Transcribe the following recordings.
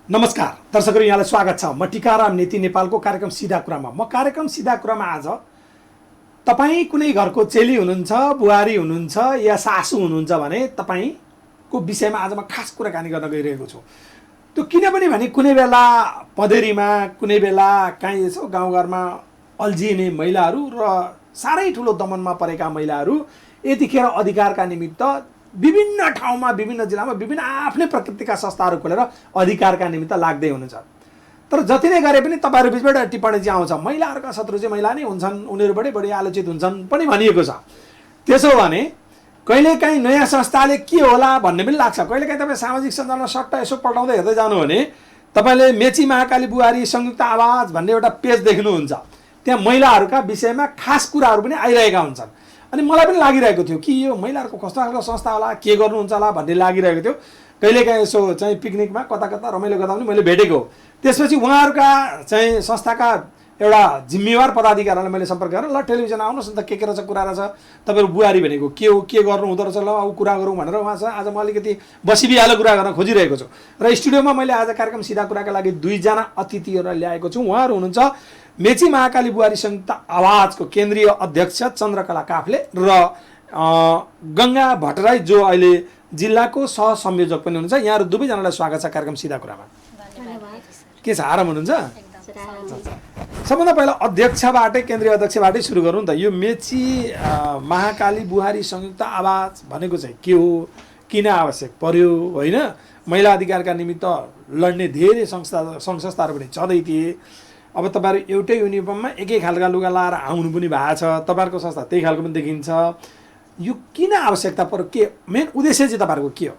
नमस्कार दर्शकहरू, यहाँलाई स्वागत छ। म टिकाराम नेति नेपालको कार्यक्रम सिधा कुरामा। म कार्यक्रम सिधा कुरामा आज तपाईँ कुनै घरको चेली हुनुहुन्छ, बुहारी हुनुहुन्छ या सासू हुनुहुन्छ भने तपाईँको विषयमा आज म खास कुराकानी गर्न गइरहेको छु। त्यो किनभने भने कुनै बेला पँधेरीमा, कुनै बेला काहीँ यसो गाउँघरमा अल्झिने महिलाहरू र साह्रै ठुलो दमनमा परेका महिलाहरू यतिखेर अधिकारका निमित्त विभिन्न ठाउँमा, विभिन्न जिल्लामा विभिन्न आफ्नै प्रकृतिका संस्थाहरू खोलेर अधिकारका निमित्त लाग्दै हुनुहुन्छ। तर जति नै गरे पनि तपाईँहरू बिचबाट टिप्पणी चाहिँ आउँछ, महिलाहरूका शत्रु चाहिँ महिला नै हुन्छन्, उनीहरू बढी आलोचित हुन्छन् पनि भनिएको छ। त्यसो भने कहिलेकाहीँ नयाँ संस्थाले के होला भन्ने पनि लाग्छ। कहिलेकाहीँ तपाईँ सामाजिक सञ्जालमा सट्ट यसो पल्टाउँदै हेर्दै जानु भने तपाईँले मेची महाकाली बुहारी संयुक्त आवाज भन्ने एउटा पेज देख्नुहुन्छ। त्यहाँ महिलाहरूका विषयमा खास कुराहरू पनि आइरहेका हुन्छन्। अनि मलाई पनि लागिरहेको थियो कि यो महिलाहरूको कस्तो खालको संस्था होला, के गर्नुहुन्छ होला भन्ने लागिरहेको थियो। कहिलेकाहीँ यसो चाहिँ पिकनिकमा कता कता रमाइलो गर्दा पनि मैले भेटेको। त्यसपछि उहाँहरूका चाहिँ संस्थाका एउटा जिम्मेवार पदाधिकारीलाई मैले सम्पर्क गरेर, ल टेलिभिजन आउनुहोस् न त, के रहेछ कुरा रहेछ, तपाईँहरू बुहारी भनेको के हो, के गर्नु हुँदो रहेछ, ल अब कुरा गरौँ भनेर उहाँसँग आज म अलिकति बसिबिहालो कुरा गर्न खोजिरहेको छु। र स्टुडियोमा मैले आज कार्यक्रम सिधा कुराका लागि दुईजना अतिथिहरूलाई ल्याएको छु। उहाँहरू हुनुहुन्छ मेची महाकाली बुहारी संयुक्त आवाजको केन्द्रीय अध्यक्ष चन्द्रकला काफ्ले र गङ्गा भट्टराई, जो अहिले जिल्लाको सहसंयोजक पनि हुनुहुन्छ। यहाँहरू दुवैजनालाई स्वागत छ कार्यक्रम सिधा कुरामा। के छ, आराम हुनुहुन्छ? सबभन्दा पहिला अध्यक्षबाटै, केन्द्रीय अध्यक्षबाटै सुरु गरौँ न त। यो मेची महाकाली बुहारी संयुक्त आवाज भनेको चाहिँ के हो, किन आवश्यक पर्यो, होइन? महिला अधिकारका निमित्त लड्ने धेरै संस्थाहरू पनि छँदै थिए। अब तपाईँहरू एउटै युनिफर्ममा एकै खालका लुगा लाएर आउनु पनि भएको छ, तपाईँहरूको संस्था त्यही खालको पनि देखिन्छ। यो किन आवश्यकता पर्यो, के मेन उद्देश्य चाहिँ तपाईँहरूको के हो?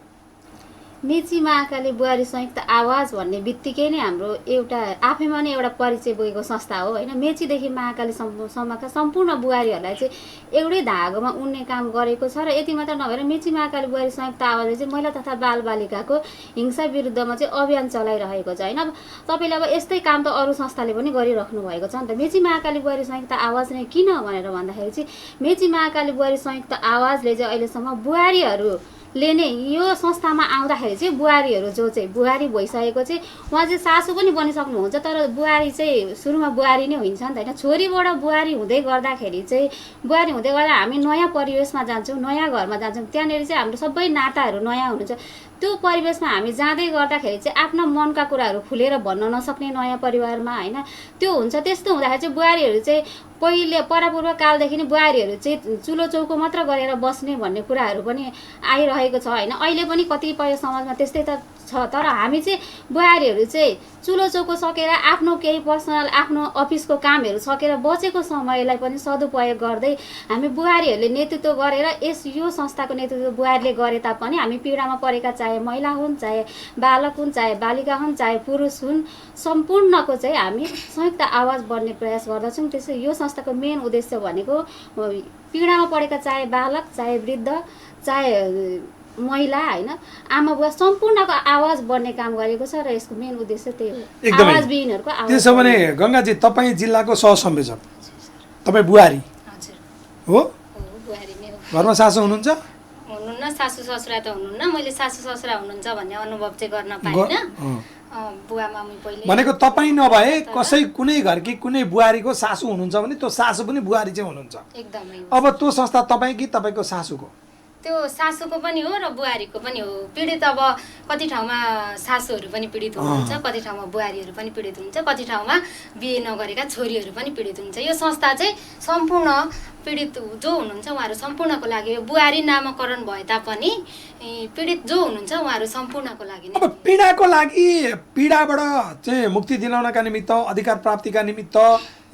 मेची महाकाली बुहारी संयुक्त आवाज भन्ने बित्तिकै नै हाम्रो एउटा आफैमा नै एउटा परिचय बोकेको संस्था हो, होइन? मेचीदेखि महाकालीसम्मका सम्पूर्ण बुहारीहरूलाई चाहिँ एउटै धागोमा उन्ने काम गरेको छ। र यति मात्र नभएर मेची महाकाली बुहारी संयुक्त आवाजले चाहिँ महिला तथा बालबालिकाको हिंसा विरुद्धमा चाहिँ अभियान चलाइरहेको छ, होइन? अब तपाईँले अब यस्तै काम त अरू संस्थाले पनि गरिराख्नु भएको छ नि त। मेची महाकाली बुहारी संयुक्त आवाज नै किन भनेर भन्दाखेरि चाहिँ मेची महाकाली बुहारी संयुक्त आवाजले चाहिँ अहिलेसम्म बुहारीहरूले नै यो संस्थामा आउँदाखेरि चाहिँ बुहारीहरू जो चाहिँ बुहारी भइसकेको चाहिँ उहाँ चाहिँ सासू पनि बनिसक्नुहुन्छ, तर बुहारी चाहिँ सुरुमा बुहारी नै हुन्छ नि त, होइन? छोरीबाट बुहारी हुँदै गर्दाखेरि चाहिँ बुहारी हुँदै गर्दा हामी नयाँ परिवेशमा जान्छौँ, नयाँ घरमा जान्छौँ। त्यहाँनिर चाहिँ हाम्रो सबै नाताहरू नयाँ हुनुहुन्छ। त्यो परिवेशमा हामी जाँदै गर्दाखेरि चाहिँ आफ्ना मनका कुराहरू खुलेर भन्न नसक्ने नयाँ परिवारमा, होइन? त्यो हुन्छ। त्यस्तो हुँदाखेरि चाहिँ बुहारीहरू चाहिँ पहिले परापूर्व कालदेखि नै बुहारीहरू चाहिँ चुलो चौको मात्र गरेर बस्ने भन्ने कुराहरू पनि आइरहेको छ, होइन? अहिले पनि कतिपय समाजमा त्यस्तै त छ। तर हामी चाहिँ बुहारीहरू चाहिँ चुलो चौको सकेर आफ्नो केही पर्सनल आफ्नो अफिसको कामहरू सकेर बचेको समयलाई पनि सदुपयोग गर्दै हामी बुहारीहरूले नेतृत्व गरेर यो संस्थाको नेतृत्व बुहारीले गरे तापनि हामी पीडामा परेका, चाहे महिला हुन्, चाहे बालक हुन्, चाहे बालिका हुन्, चाहे पुरुष हुन्, सम्पूर्णको चाहिँ हामी संयुक्त आवाज बन्ने प्रयास गर्दछौँ। त्यसै यो संस्थाको मेन उद्देश्य भनेको पीडामा परेका, चाहे बालक, चाहे वृद्ध, चाहे महिला, होइन, आमा बुवा सम्पूर्णको आवाज बन्ने काम गरेको छ। र यसको मेन उद्देश्य त्यही हो, आवाजविहीनहरूको आवाज। त्यसो भने गङ्गाजी, तपाईँ जिल्लाको सहसंयोजक, तपाईँ बुहारी हो? बुहारी नै हो। घरमा सासू हुनुहुन्छ? हुनुहुन्न, सासू ससुरा त हुनुहुन्न। मैले सासू ससुरा हुनुहुन्छ भन्ने अनुभव चाहिँ गर्न पाइनँ। बुवा मम्मी पहिले भनेको तपाईँ नभए कसै कुनै घरकी कुनै बुहारीको सासू हुनुहुन्छ भने त्यो सासू पनि बुहारी चाहिँ हुनुहुन्छ एकदमै। अब त्यो संस्था तपाईँ कि तपाईँको सासूको? त्यो सासूको पनि हो र बुहारीको पनि हो। पीडित अब कति ठाउँमा सासूहरू पनि पीडित हुनुहुन्छ, कति ठाउँमा बुहारीहरू पनि पीडित हुन्छ, कति ठाउँमा बिहे नगरेका छोरीहरू पनि पीडित हुन्छ। यो संस्था चाहिँ सम्पूर्ण पीडित जो हुनुहुन्छ उहाँहरू सम्पूर्णको लागि, बुहारी नामकरण भए तापनि पीडित जो हुनुहुन्छ उहाँहरू सम्पूर्णको लागि नै। अब पीडाको लागि, पीडाबाट चाहिँ मुक्ति दिलाउनका निमित्त, अधिकार प्राप्तिका निमित्त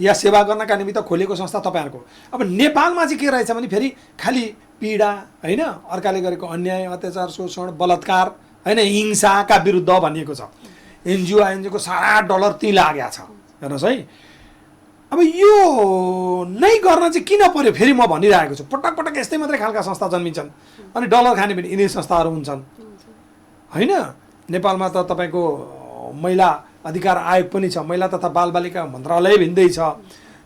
या सेवा गर्नका निमित्त खोलेको संस्था तपाईँहरूको। अब नेपालमा चाहिँ के रहेछ भने फेरि खालि पीडा, होइन, अर्काले गरेको अन्याय, अत्याचार, शोषण, बलात्कार, होइन, हिंसाका विरुद्ध भनिएको छ। एनजिओ आइएनजिओको सारा डलर त्यहीँ लागेको छ। हेर्नुहोस् है, अब यो नै गर्न चाहिँ किन पर्यो फेरि म भनिरहेको छु। पटक पटक यस्तै मात्रै खालका संस्था जन्मिन्छन् अनि डलर खाने पनि यिनै संस्थाहरू हुन्छन्, होइन? नेपालमा त तपाईँको महिला अधिकार आयोग पनि छ, महिला तथा बालबालिका मन्त्रालय भिन्दै छ।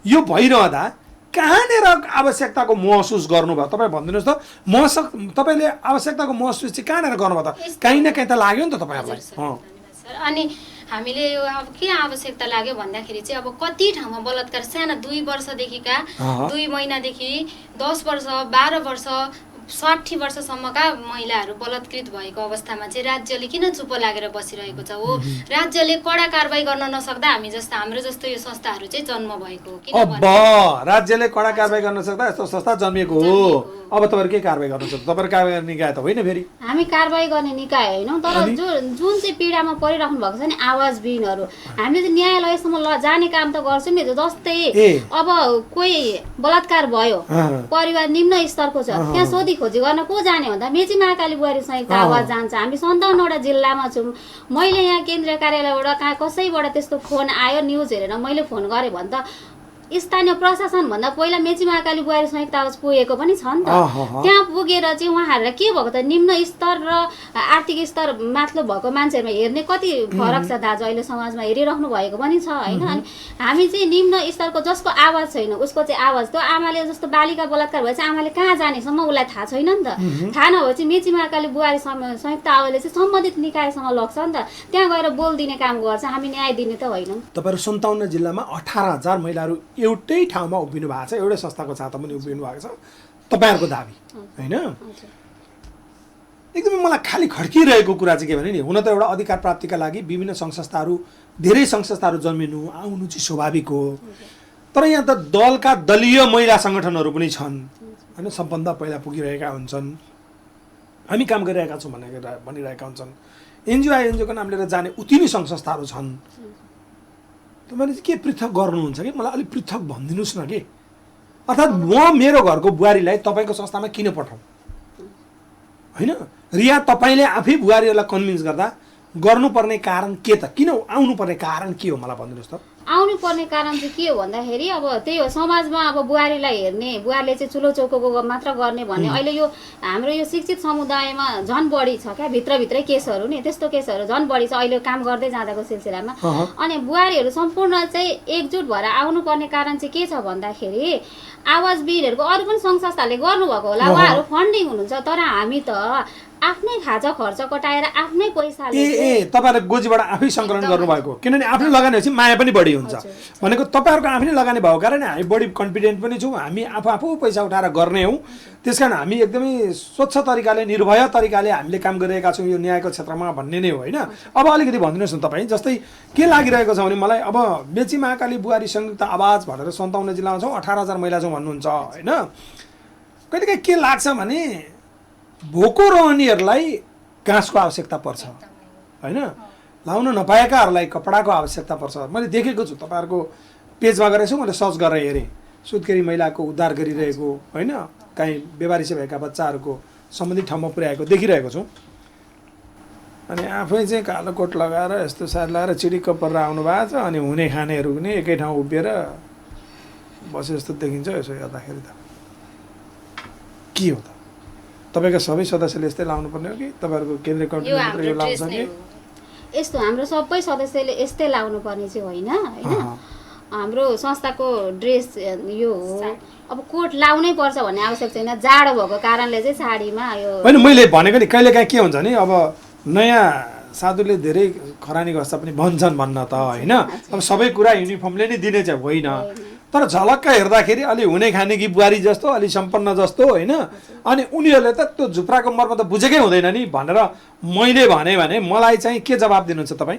यो भइरहँदा कहाँनिर आवश्यकताको महसुस गर्नुभयो तपाईँ भनिदिनुहोस् त। तपाईँले आवश्यकताको महसुस चाहिँ कहाँनिर गर्नुभयो त? काहीँ न काहीँ त लाग्यो नि त तपाईँहरूलाई। अनि हामीले यो अब के आवश्यकता लाग्यो भन्दाखेरि चाहिँ अब कति ठाउँमा बलात्कार साना 2 वर्षदेखिका 2 महिनादेखि 10 वर्ष 12 वर्ष 60 वर्षसम्मका महिलाहरू बलात्कृत भएको अवस्थामा चाहिँ राज्यले किन चुप लागेर बसिरहेको छ हो राज्यले कडा कारबाही गर्न नसक्दा हाम्रो जस्तो यो संस्थाहरू चाहिँ जन्म भएको हो अब राज्यले कडा कारबाही गर्न सक्दा यस्तो संस्था जन्मिएको हो अब तपाईहरु के कारबाही गर्न सक्छ तपाईहरु कारबाही गर्ने निकाय त होइन फेरि हामी कारबाही गर्ने निकाय हैनौं तर जुन चाहिँ पीडामा परिराख्नु भएको छ नि आवाजविहीनहरू हामीले चाहिँ न्यायालयसम्म जाने काम त गर्छौं नि जस्तै अब कोही बलात्कार भयो परिवार निम्न स्तरको छ त्यहाँ सोधी खोजी गर्न को जाने भन्दा मेची महाकाली बुहारी संयुक्त आवाज जान्छ हामी 57 वटा जिल्लामा छौं मैले यहाँ केन्द्रीय कार्यालयबाट कसैबाट त्यस्तो फोन आयो न्युज हेरेर मैले फोन गरे भने त स्थानीय प्रशासन भन्दा पहिला मेची महाकाली बुहारी संयुक्त आवाज पुगेको पनि छ नि त त्यहाँ पुगेर चाहिँ उहाँहरूलाई के भएको त निम्न स्तर र आर्थिक स्तर माथिल्लो भएको मान्छेहरुमा हेर्ने कति फरक छ दाजु अहिले समाजमा हेरिराख्नु भएको पनि छ हैन अनि हामी चाहिँ निम्न स्तरको जसको आवाज छैन उसको चाहिँ आवाज त्यो आमाले जस्तो बालिका बलात्कार भएपछि आमाले कहाँ जानेसम्म उसलाई थाहा छैन नि त थाहा नभएपछि मेची महाकाली बुहारी संयुक्त आवाजले चाहिँ सम्बन्धित निकायसँग लग्छ नि त त्यहाँ गएर बोल दिने काम गर्छ हामी न्याय दिने त होइनौं तपाईहरु 57 जिल्लामा 18000 महिलाहरू एउटै ठाउँमा उभिनु भएको छ एउटै संस्थाको छाता पनि उभिनु भएको छ तपाईहरुको दाबी हैन एकदमै मलाई खाली खड्किरहेको कुरा चाहिँ के भने नि हुन त एउटा अधिकार प्राप्तिका लागि विभिन्न संस्थाहरू धेरै संस्थाहरू जन्मिनु आउनु चाहिँ स्वाभाविक हो तर यहाँ त दलका दलीय महिला संगठनहरू पनि छन् हैन सम्बन्ध पहिला पुगिरहेका हुन्छन् हामी काम गरिरहेका छौं भनिरहेका हुन्छन् एनजिओ को नाम लिएर जाने उति नै संस्थाहरू छन् तपाईले चाहिँ के पृथक गर्नुहुन्छ कि मलाई अलि पृथक भनिदिनुस् न के अर्थात् म मेरो घरको बुहारीलाई तपाईको संस्थामा किन पठाउँ हैन रिया तपाईले आफै बुहारीहरूलाई कन्भिन्स गर्दा गर्नुपर्ने कारण के त किन आउनुपर्ने कारण के हो मलाई भनिदिनुस् त आउनु पर्ने कारण चाहिँ के हो भन्दाखेरि अब त्यही हो समाजमा अब बुहारीलाई हेर्ने बुहारले चाहिँ चुलो चौकोको मात्र गर्ने भन्ने अहिले यो हाम्रो यो शिक्षित समुदायमा झन बढी छ क्या भित्रभित्रै केसहरू नि त्यस्तो केसहरू झन बढी छ अहिले काम गर्दै जाँदाको सिलसिलामा अनि बुहारीहरू सम्पूर्ण चाहिँ एकजुट भएर आउनु पर्ने कारण चाहिँ के छ भन्दाखेरि आवाजविहीनहरूको अरू पनि सङ्घ संस्थाले गर्नुभएको होला उहाँहरू फन्डिङ हुनुहुन्छ तर हामी त आफ्नै खाजा खर्च कटाएर आफ्नै पैसाले तपाईहरुले गोजीबाट आफै संकलन गर्नुभएको किनभने आफ्नो लगानी भएपछि माया पनि बढी हुन्छ भनेको तपाईहरुको आफ्नै लगानी भएको कारण हामी बढी कन्फिडेन्ट पनि छौं हामी आफू पैसा उठाएर गर्ने हौं त्यसकारण हामी एकदमै स्वच्छ तरिकाले निर्भय तरिकाले हामीले काम गरिरहेका छौं यो न्यायको क्षेत्रमा भन्ने नै हो हैन अब अलिकति भनिदिनुस् न तपाई जस्तै के लागिरहेको छ भने मलाई अब मेची महाकाली बुहारी संयुक्त आवाज भनेर 57 जिल्लामा छौं 18000 महिला छौं भन्नुहुन्छ हैन कहिलेकाहीँ के लाग्छ भने भोको रहनेहरूलाई घाँसको आवश्यकता पर्छ हैन लाउन नपाएकाहरूलाई कपडाको आवश्यकता पर्छ मैले देखेको छु तपाईहरुको पेजमा गएर छु मैले सर्च गरेर हेरे सुत्केरी महिलाको उद्धार गरिरहेको हैन कहीं बेवारिसे भएका बच्चाहरूको सम्बन्धित ठाउँमा पुर्याएको देखिरहेको छु अनि आफै चाहिँ कालो कोट लगाएर यस्तो सार लगाएर चिडिक्क परेर आउनु भएको छ अनि हुने खानेहरू पनि एकै ठाउँ उभिएर बसे जस्तो देखिन्छ यसो हेर्दाखेरि त के हो त तपाईको सबै सदस्यले यस्तै लाउनु पर्ने हो कि तपाईहरुको केन्द्रीय कमिटीले मात्र यो लाउँछ कि यस्तो हाम्रो सबै सदस्यले यस्तै लाउनु पर्ने चाहिँ होइन हैन हाम्रो संस्थाको ड्रेस यो हो अब कोट लाउनै पर्छ भन्ने आवश्यक छैन जाडो भएको कारणले चाहिँ साडीमा यो हैन मैले भनेको नि कहिलेकाहीँ के हुन्छ नि अब नयाँ साधुले धेरै खरानी गर्छ पनि भन्छन् भन्न त हैन अब सबै कुरा युनिफर्मले नै दिने चाहिँ होइन तर झलक्क हेर्दाखेरि अलि हुने खाने कि बुहारी जस्तो अलि सम्पन्न जस्तो हैन अनि उनीहरूले त त्यो झुप्राको मर्म त बुझेकै हुँदैन नि भनेर मैले भने मलाई चाहिँ के जवाब दिनुहुन्छ तपाई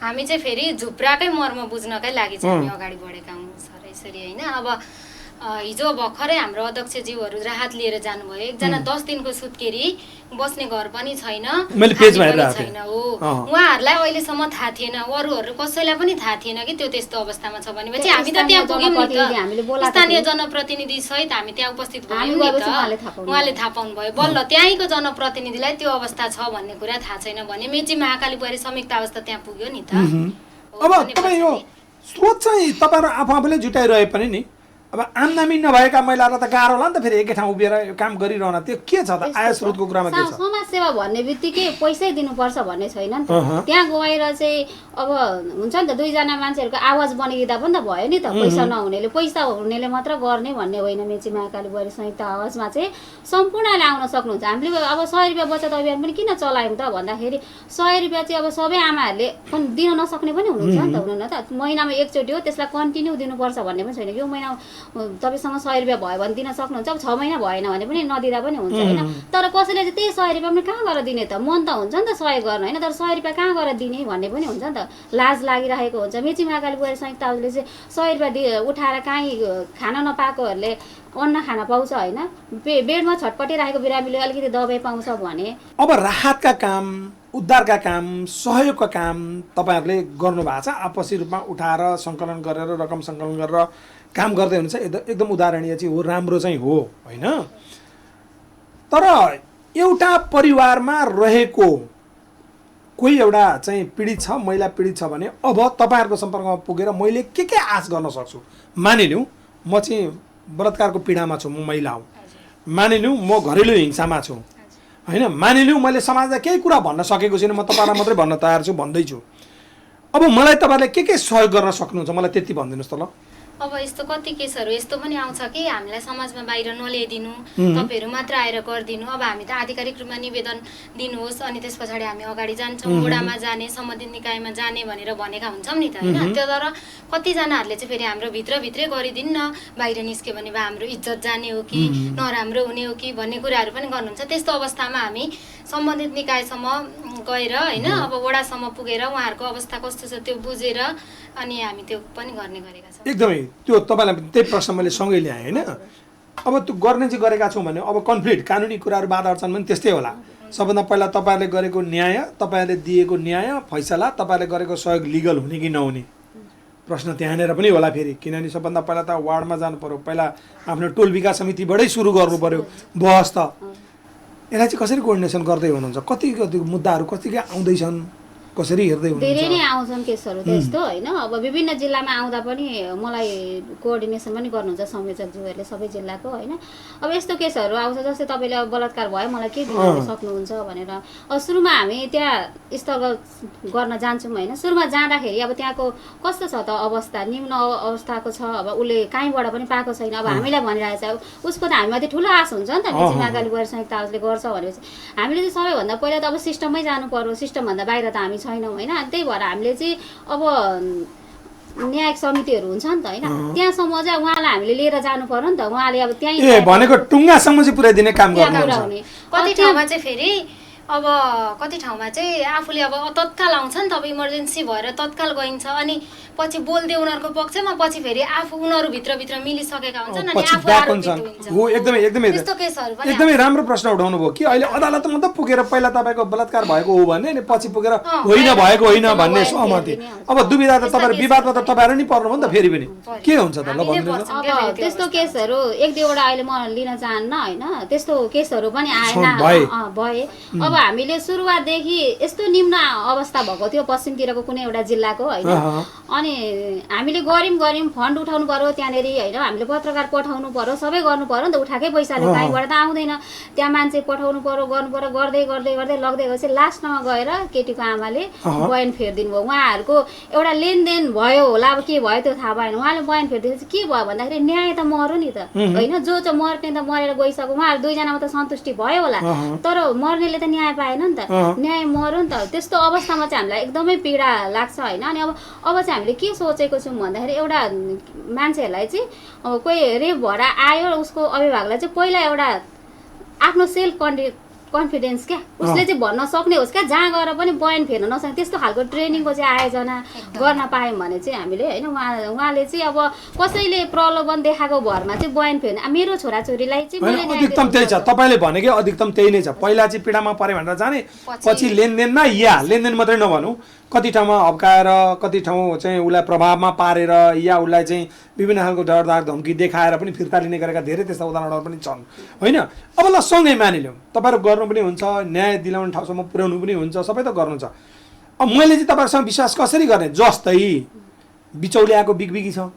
हामी चाहिँ फेरि झुप्राकै मर्म बुझ्नकै लागि चाहिँ हामी अगाडि बढेका हौं यसरी हैन अब हिजो भर्खरै हाम्रो अध्यक्षज्यूहरू राहत लिएर जानुभयो एकजना 10 दिनको सुत्केरी बस्ने घर पनि छैन मैले पेजमा हेरेको छैन हो उहाँहरूलाई अहिलेसम्म थाहा थिएन अरूहरू कसैलाई पनि थाहा थिएन कि त्यो त्यस्तो अवस्थामा छ भनेपछि हामी त त्यहाँ पुग्यौं नि त स्थानीय जनप्रतिनिधि सहित हामी त्यहाँ उपस्थित भयौं नि त उहाँले थाहा पाउनु भयो बल्ल त्यहीँको जनप्रतिनिधिलाई त्यो अवस्था छ भन्ने कुरा थाहा छैन भने मेची महाकाली बुहारी संयुक्त अवस्था त्यहाँ पुग्यो नि त अब तपाई यो स्रोत चाहिँ तपाईहरु आफूले जुटाइरहे पनि नि अब आम्दानी नभएका महिलालाई त गाह्रो होला नि त फेरि एकै ठाउँ उभिएर काम गरिरहन त्यो के छ त आय स्रोतको कुरामा के छ समाज सेवा भन्ने बित्तिकै पैसै दिनुपर्छ भन्ने छैन नि त त्यहाँ गएर चाहिँ अब हुन्छ नि त दुईजना मान्छेहरूको आवाज बनिदिँदा पनि त भयो नि त पैसा नहुनेले पैसा हुनेले मात्र गर्ने भन्ने होइन मेची महाकाली बुहारी संयुक्त आवाजमा चाहिँ सम्पूर्णले आउन सक्नुहुन्छ हामीले अब 100 रुपियाँ बचत अभियान पनि किन चलायौँ त भन्दाखेरि 100 रुपियाँ चाहिँ अब सबै आमाहरूले पनि दिन नसक्ने पनि हुनुहुन्छ नि त हुनु न त महिनामा एकचोटि हो त्यसलाई कन्टिन्यू दिनुपर्छ भन्ने पनि छैन यो महिना तपाईसँग 100 रुपियाँ भयो भने दिन सक्नुहुन्छ अब 6 महिना भएन भने पनि नदिँदा पनि हुन्छ होइन तर कसैले चाहिँ त्यही 100 रुपियाँ पनि कहाँ गएर दिने त मन त हुन्छ नि त सहयोग गर्न होइन तर 100 रुपियाँ कहाँ गएर दिने भन्ने पनि हुन्छ नि त लाज लागिरहेको हुन्छ मेची महाकाली बुहारी संयुक्त आवाजले चाहिँ 100 रुपियाँ उठाएर काहीँ खान नपाएकोहरूले अन्न खान पाउँछ होइन बेडमा छटपटिरहेको बिरामीले अलिकति दबाई पाउँछ भने अब राहतका काम उद्धारका काम सहयोगका काम तपाईँहरूले गर्नु भएको छ आपसी रूपमा उठाएर सङ्कलन गरेर रकम सङ्कलन गरेर काम गर्दै हुनुहुन्छ एकदम उदाहरणीय चाहिँ हो राम्रो चाहिँ हो होइन तर एउटा परिवारमा रहेको कोही एउटा चाहिँ पीडित छ महिला पीडित छ भने अब तपाईँहरूको सम्पर्कमा पुगेर मैले के आश गर्न सक्छु मानिलिउँ म चाहिँ बलात्कारको पीडामा छु म महिला हुँ मानिलिउँ म घरेलु हिंसामा छु होइन मानिलिउँ मैले समाजलाई केही कुरा भन्न सकेको छैन म तपाईँलाई मात्रै भन्न तयार छु भन्दैछु अब मलाई तपाईँले के सहयोग गर्न सक्नुहुन्छ मलाई त्यति भनिदिनुहोस् त ल अब यस्तो कति केसहरू यस्तो पनि आउँछ कि हामीलाई समाजमा बाहिर नल्याइदिनु तपाईँहरू मात्र आएर गरिदिनु अब हामी त आधिकारिक रूपमा निवेदन दिनुहोस् अनि त्यस पछाडि हामी अगाडि जान्छौँ वडामा जाने सम्बन्धित निकायमा जाने भनेर भनेका हुन्छौँ नि त होइन त्यो तर कतिजनाहरूले चाहिँ फेरि हाम्रो भित्रभित्रै गरिदिन्न बाहिर निस्क्यो भने बा हाम्रो इज्जत जाने हो कि नराम्रो हुने हो कि भन्ने कुराहरू पनि गर्नुहुन्छ त्यस्तो अवस्थामा हामी सम्बन्धित निकायसम्म गएर होइन अब वडासम्म पुगेर उहाँहरूको अवस्था कस्तो छ त्यो बुझेर अनि हामी त्यो पनि गर्ने गरेका छौँ एकदमै त्यो तपाईँलाई त्यही प्रश्न मैले सँगै ल्याएँ होइन अब त्यो गर्ने चाहिँ गरेका छौँ भने अब कन्फ्लिक्ट कानुनी कुराहरू बाधा अड्चन पनि त्यस्तै होला सबभन्दा पहिला तपाईँहरूले गरेको न्याय तपाईँहरूले दिएको न्याय फैसला तपाईँहरूले गरेको सहयोग लिगल हुने कि नहुने प्रश्न त्यहाँनिर पनि होला फेरि किनभने सबभन्दा पहिला त वार्डमा जानु पर्यो पहिला आफ्नो टोल विकास समितिबाटै सुरु गर्नु पर्यो बहस त यसलाई चाहिँ कसरी कोअर्डिनेसन गर्दै हुनुहुन्छ कति मुद्दाहरू कति आउँदैछन् कसरी हेर्दै हुनुहुन्छ धेरै नै आउँछन् केसहरू त्यस्तो होइन अब विभिन्न जिल्लामा आउँदा पनि मलाई कोअर्डिनेसन पनि गर्नुहुन्छ संयोजकज्यूहरूले सबै जिल्लाको होइन अब यस्तो केसहरू आउँछ जस्तै तपाईँले अब बलात्कार भयो मलाई के दिन सक्नुहुन्छ भनेर अब सुरुमा हामी त्यहाँ स्थल गर्न जान्छौँ होइन सुरुमा जाँदाखेरि अब त्यहाँको कस्तो छ त अवस्था निम्न अवस्थाको छ अब उसले कहीँबाट पनि पाएको छैन अब हामीलाई भनिरहेको छ उसको त हामीमाथि ठुलो आश हुन्छ नि त मेची महाकाली बुहारी संयुक्त आवाजले गर्छ भनेपछि हामीले चाहिँ सबैभन्दा पहिला त अब सिस्टममै जानु पर्यो सिस्टमभन्दा बाहिर त हामी छैनौँ होइन त्यही भएर हामीले चाहिँ अब न्यायिक समितिहरू हुन्छ नि त होइन त्यहाँसम्म चाहिँ उहाँलाई हामीले लिएर जानु पर्यो नि त उहाँले अब त्यहीँ भनेको टुङ्गासम्म चाहिँ पुर्याइदिने काम गर्नुहुन्छ कति ठाउँमा चाहिँ फेरि अब कति ठाउँमा चाहिँ आफूले अब तत्काल आउँछ नि त अब इमर्जेन्सी भएर तत्काल गइन्छ अनि पछि बोल्दै उनीहरूको पक्षमा पछि फेरि आफू उनीहरू भित्रभित्र मिलिसकेका हुन्छन् अनि आफू आरोपित हुन्छ हो एकदमै त्यस्तो केसहरू पनि एकदमै राम्रो प्रश्न उठाउनु भयो कि अहिले अदालतमा त पुगेर पहिला तपाईँको बलात्कार भएको हो भने अनि पछि पुगेर होइन भएको होइन भन्ने सहमति अब दुविधा त तपाईँहरू विवादमा त तपाईँहरू नि पर्नु भयो नि त फेरि पनि के हुन्छ त ल भन्नुहोस् अब त्यस्तो केसहरू एक दुईवटा अहिले म लिन चाहन्न होइन त्यस्तो केसहरू पनि आएन भए अब हामीले सुरुवातदेखि यस्तो निम्न अवस्था भएको थियो पश्चिमतिरको कुनै एउटा जिल्लाको होइन अनि हामीले गऱ्यौँ फन्ड उठाउनु पर्यो त्यहाँनिर होइन हामीले पत्रकार पठाउनु पर्यो सबै गर्नु पर्यो नि त उठाएकै पैसाले कहीँबाट त आउँदैन त्यहाँ मान्छे पठाउनु पर्यो गर्नु पर्यो गर्दै गर्दै गर्दै लग्दै गएपछि लास्टमा गएर केटीको आमाले बयान फेरिदिनु भयो उहाँहरूको एउटा लेनदेन भयो होला अब के भयो त्यो थाहा भएन उहाँले बयान फेरिदिएपछि के भयो भन्दाखेरि न्याय त मर्यो नि त होइन जो चाहिँ मर्ने त मरेर गइसक्यो उहाँहरू दुईजनामा त सन्तुष्टि भयो होला तर मर्नेले त न्याय पाएन नि त न्याय मर्यो नि त त्यस्तो अवस्थामा चाहिँ हामीलाई एकदमै पीडा लाग्छ होइन अनि अब चाहिँ हामीले के सोचेको छौँ भन्दाखेरि एउटा मान्छेहरूलाई चाहिँ अब कोही रेप भएर आयो उसको अभिभावकलाई चाहिँ पहिला एउटा आफ्नो सेल्फ कन्फिडेन्स क्या उसले चाहिँ भन्न सक्ने होस् क्या जहाँ गएर पनि बयान फेर्न नसक्ने त्यस्तो खालको ट्रेनिङको चाहिँ आयोजना गर्न पायौँ भने चाहिँ हामीले होइन उहाँले चाहिँ अब कसैले प्रलोभन देखाएको भरमा चाहिँ बयान फेर्ने मेरो छोराछोरीलाई चाहिँ अधिकतम त्यही छ तपाईँले भनेकै अधिकतम त्यही नै छ पहिला चाहिँ पीडामा परे भनेर जाने पछि लेनदेनमा लेनदेन मात्रै नभनौँ कति ठाउँमा हप्काएर कति ठाउँ चाहिँ उसलाई प्रभावमा पारेर या उसलाई चाहिँ विभिन्न खालको डरदार धम्की देखाएर पनि फिर्ता लिने गरेका धेरै त्यस्ता उदाहरणहरू पनि छन् होइन अब ल सँगै मानिलिउँ तपाईँहरू गर्नु पनि हुन्छ न्याय दिलाउने ठाउँसम्म पुर्याउनु पनि हुन्छ सबै त गर्नु छ अब मैले चाहिँ तपाईँहरूसँग विश्वास कसरी गर्ने जस्तै बिचौलियाको बिगबिगी छ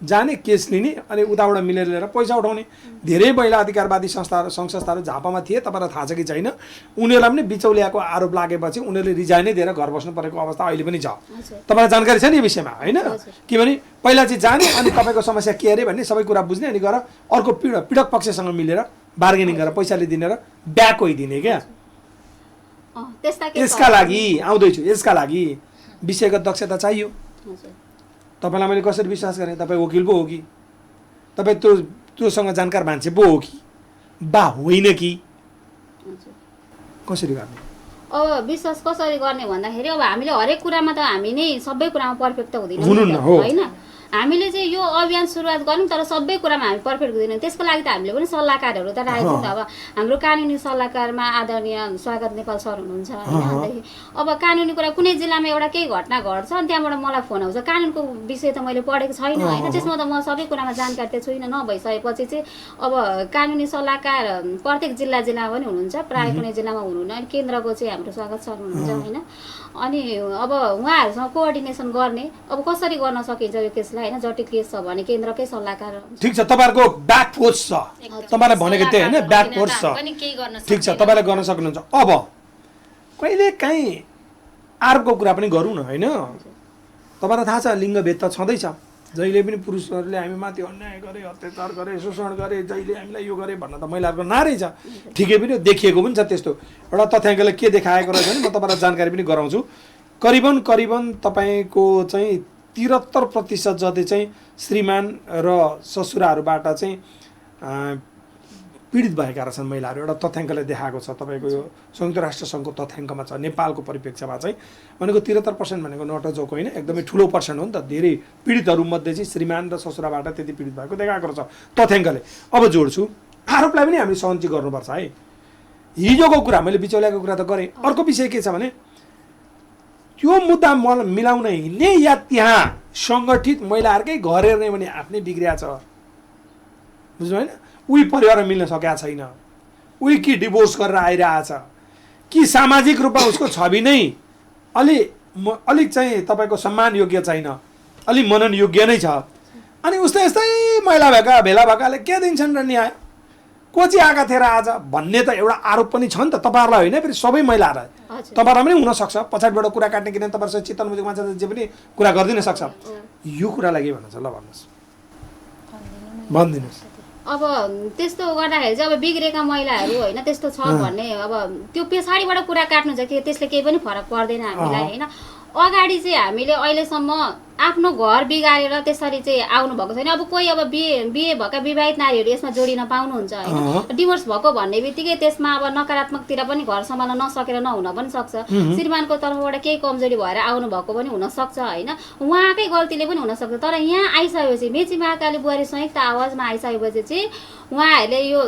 जाने केस लिने अनि उताबाट मिलेर लिएर पैसा उठाउने धेरै महिला अधिकारवादी संस्थाहरू सङ्घ संस्थाहरू झापामा थिए तपाईँलाई थाहा छ कि छैन उनीहरूलाई पनि बिचौलियाको आरोप लागेपछि उनीहरूले रिजाइनै दिएर घर बस्नु परेको अवस्था अहिले पनि छ तपाईँलाई जानकारी छ नि यो विषयमा होइन किनभने पहिला चाहिँ जाने अनि तपाईँको समस्या के अरे भन्ने सबै कुरा बुझ्ने अनि गएर अर्को पीडक पक्षसँग मिलेर बार्गेनिङ गरेर पैसाले दिने र ब्याक दिने क्या यसका लागि आउँदैछु यसका लागि विषयगत दक्षता चाहियो तपाईँलाई मैले कसरी विश्वास गरेँ तपाईँ वकिल पो हो कि तपाईँ त्योसँग जानकार मान्छे पो हो कि बा होइन कि कसरी गर्ने अब विश्वास कसरी गर्ने भन्दाखेरि अब हामीले हरेक कुरामा त हामी नै सबै कुरामा पर्फेक्ट त हुँदैन होइन हामीले चाहिँ यो अभियान सुरुवात गऱ्यौँ तर सबै कुरामा हामी पर्फेक्ट हुँदैनौँ त्यसको लागि त हामीले पनि सल्लाहकारहरू त राखेको छौँ अब हाम्रो कानुनी सल्लाहकारमा आदरणीय स्वागत नेपाल सर हुनुहुन्छ होइन अब कानुनी कुरा कुनै जिल्लामा एउटा केही घटना घट्छ अनि त्यहाँबाट मलाई फोन आउँछ कानुनको विषय त मैले पढेको छैन होइन त्यसमा त म सबै कुरामा जानकारी त छुइनँ नभइसकेपछि चाहिँ अब कानुनी सल्लाहकार प्रत्येक जिल्लामा पनि हुनुहुन्छ प्रायः कुनै जिल्लामा हुनुहुन्न अनि केन्द्रको चाहिँ हाम्रो स्वागत सर हुनुहुन्छ होइन अनि अब उहाँहरूसँग कोअर्डिनेसन गर्ने अब कसरी गर्न सकिन्छ यो केसलाई होइन जटिल केस छ भने केन्द्रकै सल्लाहकार ठिक छ तपाईँहरूको ब्याक फोर्स छ तपाईँलाई भनेको थिएँ होइन ब्याक फोर्स छ ठिक छ तपाईँले गर्न सक्नुहुन्छ अब कहिले काहीँ आरोपको कुरा पनि गरौँ न होइन तपाईँलाई थाहा छ लिङ्गभेद त छँदैछ जहिले पनि पुरुषहरूले हामी माथि अन्याय गरे अत्याचार गरे शोषण गरे जहिले हामीलाई यो गरे भन्न त महिलाहरूको नारै छ ठिकै पनि देखिएको पनि छ त्यस्तो एउटा तथ्याङ्कले के देखाएको रहेछ भने म तपाईँलाई जानकारी पनि गराउँछु करिबन तपाईँको चाहिँ 73% जति चाहिँ श्रीमान र ससुराहरूबाट चाहिँ पीडित भएका रहेछन् महिलाहरू एउटा तथ्याङ्कले देखाएको छ तपाईँको यो संयुक्त राष्ट्र सङ्घको तथ्याङ्कमा छ नेपालको परिप्रेक्ष्यमा चाहिँ भनेको 73% भनेको नट जोक होइन एकदमै ठुलो पर्सेन्ट हो नि त धेरै पीडितहरूमध्ये चाहिँ श्रीमान र ससुराबाट त्यति पीडित भएको देखाएको रहेछ तथ्याङ्कले अब जोड्छु आरोपलाई पनि हामीले सहन्ती गर्नुपर्छ है हिजोको कुरा मैले बिचौलियाको कुरा त गरेँ अर्को विषय के छ भने त्यो मुद्दा मिलाउन हिँड्ने या त्यहाँ सङ्गठित महिलाहरूकै घर हेर्ने भने आफ्नै बिग्रिया छ बुझ्नु होइन उही परिवारमा मिल्न सकेका छैन उही कि डिभोर्स गरेर आइरहेछ कि सामाजिक रूपमा उसको छवि नै अलिक चाहिँ तपाईँको सम्मान योग्य छैन अलिक मनन योग्य नै छ अनि उस्तै यस्तै महिला भएका भेला भएकाले के दिन्छन् र न्याय कोची आएका थिए र आज भन्ने त एउटा आरोप पनि छ नि त तपाईँहरूलाई होइन फेरि सबै महिलाहरूलाई तपाईँहरूलाई पनि हुनसक्छ पछाडिबाट कुरा काट्ने किनभने तपाईँहरूसँग चित्तन बुझेको मान्छे जे पनि कुरा गरिदिन सक्छ यो कुरालाई के भन्नुहुन्छ ल भन्नुहोस् भनिदिनुहोस् अब त्यस्तो गर्दाखेरि चाहिँ अब बिग्रेका महिलाहरू होइन त्यस्तो छ भन्ने अब त्यो पछाडिबाट कुरा काट्नु छ कि त्यसले केही पनि फरक पर्दैन हामीलाई होइन अगाडि चाहिँ हामीले अहिलेसम्म आफ्नो घर बिगारेर त्यसरी चाहिँ आउनु भएको छैन अब कोही अब बिहे भएका विवाहित नारीहरू यसमा जोडिन पाउनुहुन्छ होइन डिभोर्स भएको भन्ने बित्तिकै त्यसमा अब नकारात्मकतिर पनि घर सम्हाल्न नसकेर नहुन पनि सक्छ श्रीमानको तर्फबाट केही कमजोरी भएर आउनु भएको पनि हुनसक्छ होइन उहाँकै गल्तीले पनि हुनसक्छ तर यहाँ आइसकेपछि मेची महाकाली बुहारी संयुक्त आवाजमा आइसकेपछि चाहिँ उहाँहरूले यो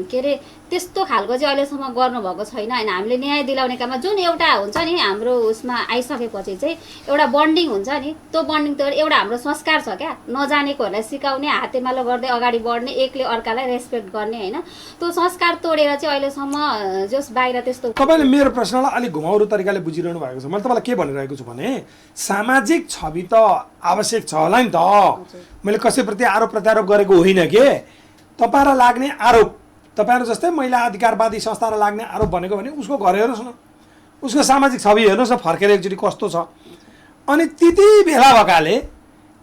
के अरे त्यस्तो खालको चाहिँ अहिलेसम्म गर्नुभएको छैन होइन हामीले न्याय दिलाउने काममा जुन एउटा हुन्छ नि हाम्रो उसमा आइसकेपछि चाहिँ एउटा बन्डिङ हुन्छ नि त्यो बन्डिङ त एउटा हाम्रो संस्कार छ क्या नजानेकोहरूलाई सिकाउने हातेमालो गर्दै अगाडि बढ्ने एकले अर्कालाई रेस्पेक्ट गर्ने होइन त्यो संस्कार तोडेर चाहिँ अहिलेसम्म जस बाहिर त्यस्तो तपाईँले मेरो प्रश्नलाई अलिक घुमाउरो तरिकाले बुझिरहनु भएको छ मैले तपाईँलाई के भनिरहेको छु भने सामाजिक छवि त आवश्यक छ होला नि त मैले कसैप्रति आरोप प्रत्यारोप गरेको होइन के तपाईँलाई लाग्ने आरोप तपाईँहरू जस्तै महिला अधिकारवादी संस्थालाई लाग्ने आरोप भनेको भने उसको घर हेर्नुहोस् न उसको सामाजिक छवि हेर्नुहोस् न फर्केर एकचोटि कस्तो छ अनि त्यति बेला भएकाले